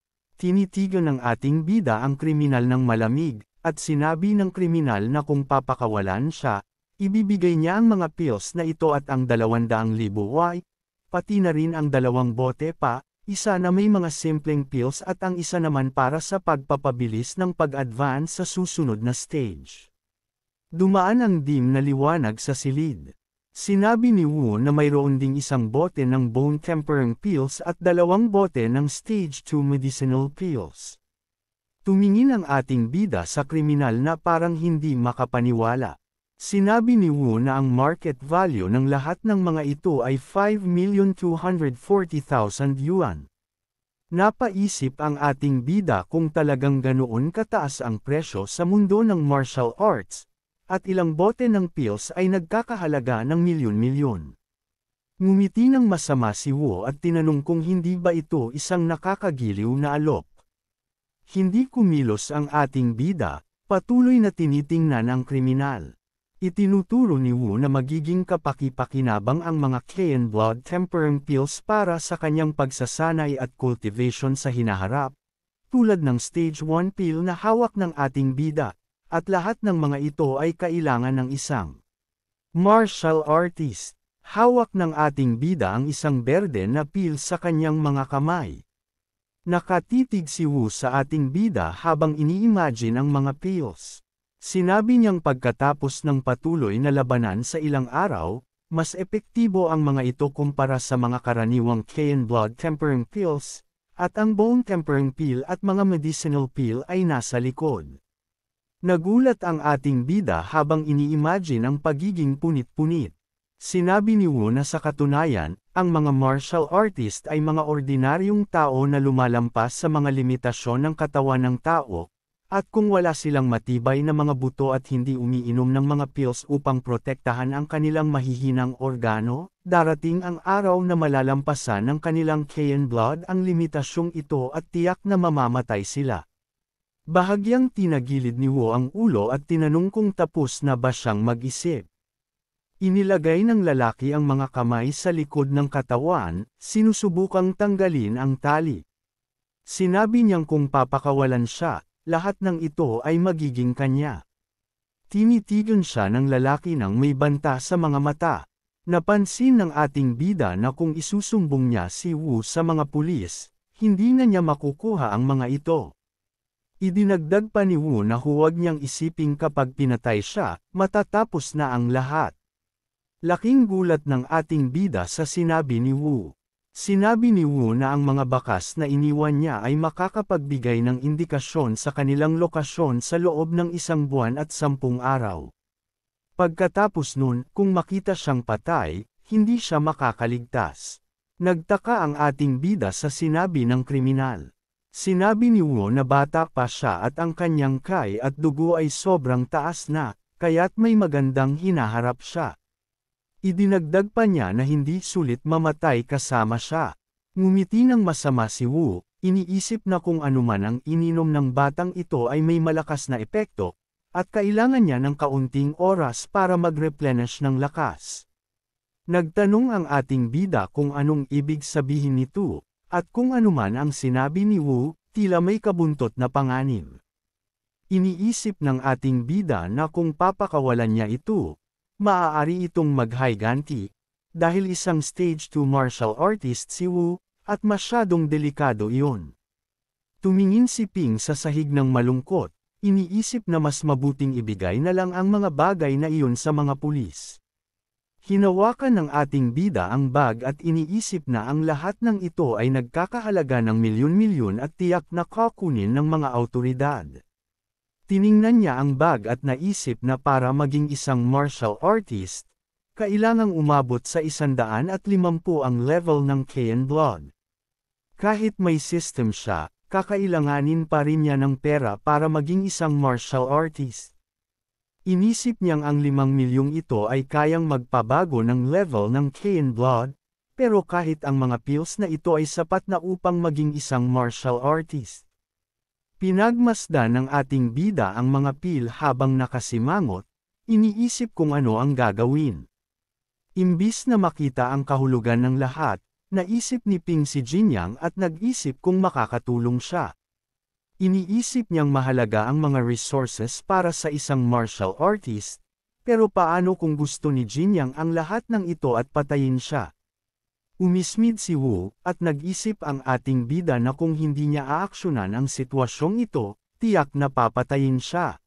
Tinitigan ng ating bida ang kriminal ng malamig, at sinabi ng kriminal na kung papakawalan siya, ibibigay niya ang mga pills na ito at ang 200,000 Y, pati na rin ang 2 bote pa, isa na may mga simpleng pills at ang isa naman para sa pagpapabilis ng pag-advance sa susunod na stage. Dumaan ang dim na liwanag sa silid. Sinabi ni Wu na mayroon ding isang bote ng bone tempering pills at 2 bote ng stage 2 medicinal pills. Tumingin ang ating bida sa kriminal na parang hindi makapaniwala. Sinabi ni Wu na ang market value ng lahat ng mga ito ay 5,240,000 yuan. Napaisip ang ating bida kung talagang ganoon kataas ang presyo sa mundo ng martial arts, at ilang bote ng pills ay nagkakahalaga ng milyon-milyon. Ngumiti ng masama si Wu at tinanong kung hindi ba ito isang nakakagiliw na alok. Hindi kumilos ang ating bida, patuloy na tinitingnan ang kriminal. Itinuturo ni Wu na magiging kapaki-pakinabang ang mga Cayenne blood tempering pills para sa kanyang pagsasanay at cultivation sa hinaharap, tulad ng stage 1 pill na hawak ng ating bida. At lahat ng mga ito ay kailangan ng isang martial artist. Hawak ng ating bida ang isang berde na pill sa kanyang mga kamay. Nakatitig si Wu sa ating bida habang ini-imagine ang mga pills. Sinabi niyang pagkatapos ng patuloy na labanan sa ilang araw, mas epektibo ang mga ito kumpara sa mga karaniwang Cayenne blood tempering pills, at ang bone tempering pill at mga medicinal pill ay nasa likod. Nagulat ang ating bida habang ini-imagine ang pagiging punit-punit. Sinabi ni Wu na sa katunayan, ang mga martial artist ay mga ordinaryong tao na lumalampas sa mga limitasyon ng katawan ng tao, at kung wala silang matibay na mga buto at hindi umiinom ng mga pills upang protektahan ang kanilang mahihinang organo, darating ang araw na malalampasan ng kanilang Cayenne blood ang limitasyong ito at tiyak na mamamatay sila. Bahagyang tinagilid ni Wu ang ulo at tinanong kung tapos na ba siyang mag-isip. Inilagay ng lalaki ang mga kamay sa likod ng katawan, sinusubukang tanggalin ang tali. Sinabi niyang kung papakawalan siya, lahat ng ito ay magiging kanya. Tinitigan siya ng lalaki nang may banta sa mga mata. Napansin ng ating bida na kung isusumbong niya si Wu sa mga pulis, hindi na niya makukuha ang mga ito. Idinagdag pa ni Wu na huwag niyang isiping kapag pinatay siya, matatapos na ang lahat. Laking gulat ng ating bida sa sinabi ni Wu. Sinabi ni Wu na ang mga bakas na iniwan niya ay makakapagbigay ng indikasyon sa kanilang lokasyon sa loob ng 1 buwan at 10 araw. Pagkatapos nun, kung makita siyang patay, hindi siya makakaligtas. Nagtaka ang ating bida sa sinabi ng kriminal. Sinabi ni Wu na bata pa siya at ang kanyang kay at dugo ay sobrang taas na, kaya't may magandang hinaharap siya. Idinagdag pa niya na hindi sulit mamatay kasama siya. Ngumiti ng masama si Wu, iniisip na kung anuman ang ininom ng batang ito ay may malakas na epekto, at kailangan niya ng kaunting oras para mag-replenish ng lakas. Nagtanong ang ating bida kung anong ibig sabihin nito. At kung anuman ang sinabi ni Wu, tila may kabuntot na panganib. Iniisip ng ating bida na kung papakawalan niya ito, maaari itong maghiganti, dahil isang stage 2 martial artist si Wu, at masyadong delikado iyon. Tumingin si Ping sa sahig ng malungkot, iniisip na mas mabuting ibigay na lang ang mga bagay na iyon sa mga pulis. Hinawakan ng ating bida ang bag at iniisip na ang lahat ng ito ay nagkakahalaga ng milyon-milyon at tiyak na kukunin ng mga awtoridad. Tiningnan niya ang bag at naisip na para maging isang martial artist, kailangang umabot sa 150 ang level ng Clan Blood. Kahit may system siya, kakailanganin pa rin niya ng pera para maging isang martial artist. Inisip niyang ang 5 milyong ito ay kayang magpabago ng level ng Clan Blood, pero kahit ang mga pills na ito ay sapat na upang maging isang martial artist. Pinagmasdan ng ating bida ang mga pil habang nakasimangot, iniisip kung ano ang gagawin. Imbis na makita ang kahulugan ng lahat, naisip ni Ping si Jinyang at nag-isip kung makakatulong siya. Iniisip niyang mahalaga ang mga resources para sa isang martial artist, pero paano kung gusto ni Jinyang ang lahat ng ito at patayin siya? Umismid si Wu, at nag-isip ang ating bida na kung hindi niya aaksyonan ang sitwasyong ito, tiyak na papatayin siya.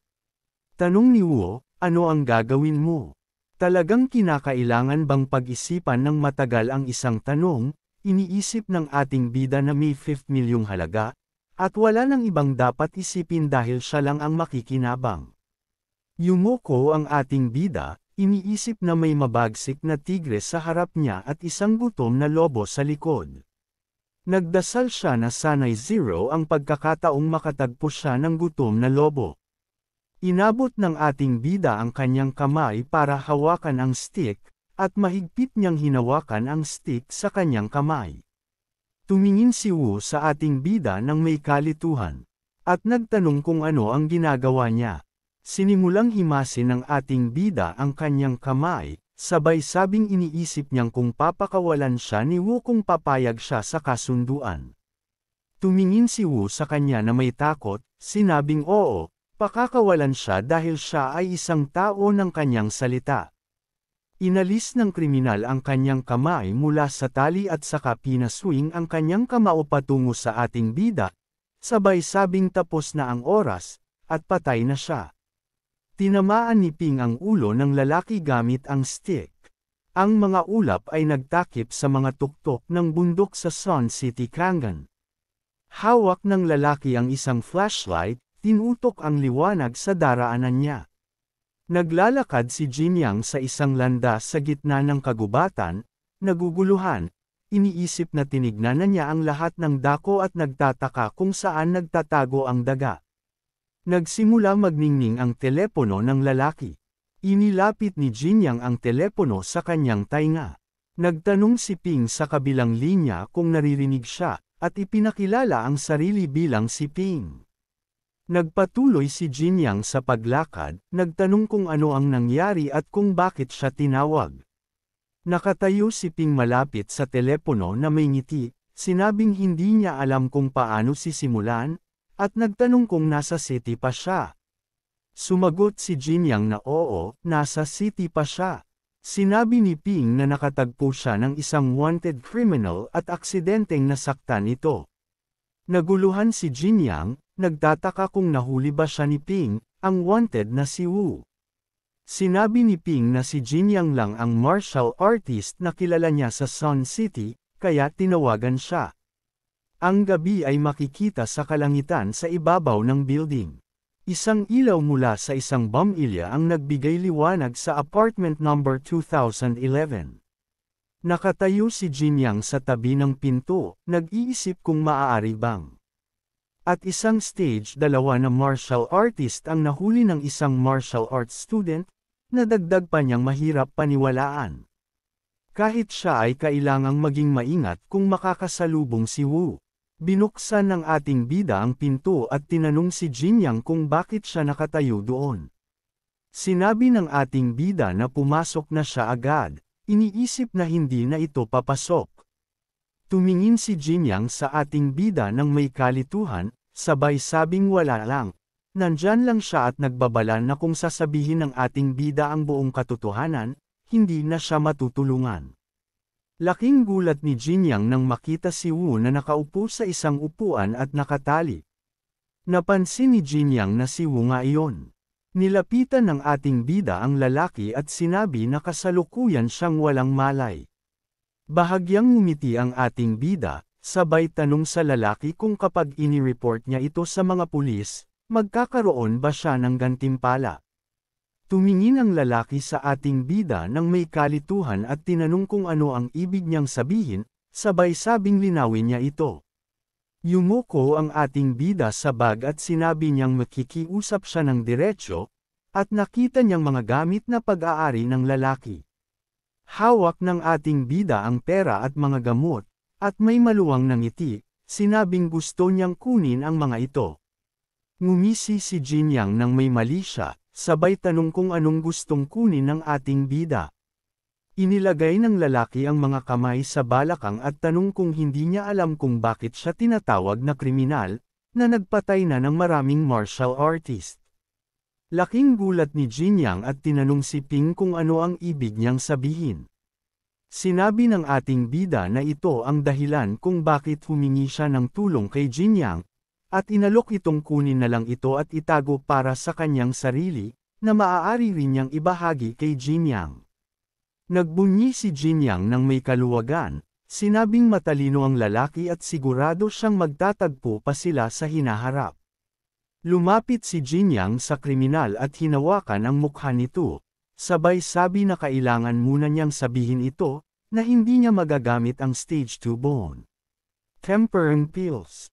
Tanong ni Wu, ano ang gagawin mo? Talagang kinakailangan bang pag-isipan ng matagal ang isang tanong, iniisip ng ating bida na may 5 milyong halaga, at wala nang ibang dapat isipin dahil siya lang ang makikinabang. Yumoko ang ating bida, iniisip na may mabagsik na tigre sa harap niya at isang gutom na lobo sa likod. Nagdasal siya na sana'y zero ang pagkakataong makatagpo siya ng gutom na lobo. Inabot ng ating bida ang kanyang kamay para hawakan ang stick, at mahigpit niyang hinawakan ang stick sa kanyang kamay. Tumingin si Wu sa ating bida ng may kalituhan, at nagtanong kung ano ang ginagawa niya. Sinimulang himasin ng ating bida ang kanyang kamay, sabay sabing iniisip niyang kung papakawalan siya ni Wu kung papayag siya sa kasunduan. Tumingin si Wu sa kanya na may takot, sinabing oo, pakakawalan siya dahil siya ay isang tao ng kanyang salita. Inalis ng kriminal ang kanyang kamay mula sa tali at saka pinaswing ang kanyang kamao patungo sa ating bida, sabay sabing tapos na ang oras, at patay na siya. Tinamaan ni Ping ang ulo ng lalaki gamit ang stick. Ang mga ulap ay nagtakip sa mga tuktok ng bundok sa Sun City, Kangan. Hawak ng lalaki ang isang flashlight, tinutok ang liwanag sa daraanan niya. Naglalakad si Jinyang sa isang landas sa gitna ng kagubatan, naguguluhan, iniisip na tinignan na niya ang lahat ng dako at nagtataka kung saan nagtatago ang daga. Nagsimula magningning ang telepono ng lalaki. Inilapit ni Jinyang ang telepono sa kanyang tainga. Nagtanong si Ping sa kabilang linya kung naririnig siya, at ipinakilala ang sarili bilang si Ping. Nagpatuloy si Jinyang sa paglakad, nagtanong kung ano ang nangyari at kung bakit siya tinawag. Nakatayo si Ping malapit sa telepono na may ngiti, sinabing hindi niya alam kung paano sisimulan, at nagtanong kung nasa city pa siya. Sumagot si Jinyang na oo, nasa city pa siya. Sinabi ni Ping na nakatagpo siya ng isang wanted criminal at aksidenteng nasaktan ito. Naguluhan si Jinyang, nagtataka kung nahuli ba siya ni Ping, ang wanted na si Wu. Sinabi ni Ping na si Jinyang lang ang martial artist na kilala niya sa Sun City, kaya tinawagan siya. Ang gabi ay makikita sa kalangitan sa ibabaw ng building. Isang ilaw mula sa isang bombilya ang nagbigay liwanag sa apartment number 2011. Nakatayo si Jinyang sa tabi ng pinto, nag-iisip kung maaari bang. At isang stage 2 na martial artist ang nahuli ng isang martial arts student, na dagdag pa niyang mahirap paniwalaan. Kahit siya ay kailangang maging maingat kung makakasalubong si Wu. Binuksan ng ating bida ang pinto at tinanong si Jinyang kung bakit siya nakatayo doon. Sinabi ng ating bida na pumasok na siya agad, iniisip na hindi na ito papasok. Tumingin si Jinyang sa ating bida ng may kalituhan, sabay sabing wala lang. Nandyan lang siya at nagbabala na kung sasabihin ng ating bida ang buong katotohanan, hindi na siya matutulungan. Laking gulat ni Jinyang nang makita si Wu na nakaupo sa isang upuan at nakatali. Napansin ni Jinyang na si Wu nga iyon. Nilapitan ng ating bida ang lalaki at sinabi na kasalukuyan siyang walang malay. Bahagyang ngumiti ang ating bida, sabay tanong sa lalaki kung kapag inireport niya ito sa mga pulis, magkakaroon ba siya ng gantimpala. Tumingin ang lalaki sa ating bida nang may kalituhan at tinanong kung ano ang ibig niyang sabihin, sabay sabing linawin niya ito. Yumuko ang ating bida sa bag at sinabi niyang makikiusap siya ng diretsyo, at nakita niyang mga gamit na pag-aari ng lalaki. Hawak ng ating bida ang pera at mga gamot, at may maluwang na ngiti, sinabing gusto niyang kunin ang mga ito. Ngumisi si Jinyang nang may mali siya, sabay tanong kung anong gustong kunin ng ating bida. Inilagay ng lalaki ang mga kamay sa balakang at tanong kung hindi niya alam kung bakit siya tinatawag na kriminal, na nagpatay na ng maraming martial artist. Laking gulat ni Jinyang at tinanong si Ping kung ano ang ibig niyang sabihin. Sinabi ng ating bida na ito ang dahilan kung bakit humingi siya ng tulong kay Jinyang, at inalok itong kunin na lang ito at itago para sa kanyang sarili, na maaari rin niyang ibahagi kay Jinyang. Nagbunyi si Jinyang nang may kaluwagan, sinabing matalino ang lalaki at sigurado siyang magtatagpo pa sila sa hinaharap. Lumapit si Jinyang sa kriminal at hinawakan ang mukha nito, sabay sabi na kailangan muna niyang sabihin ito, na hindi niya magagamit ang stage 2 bone tempering pills.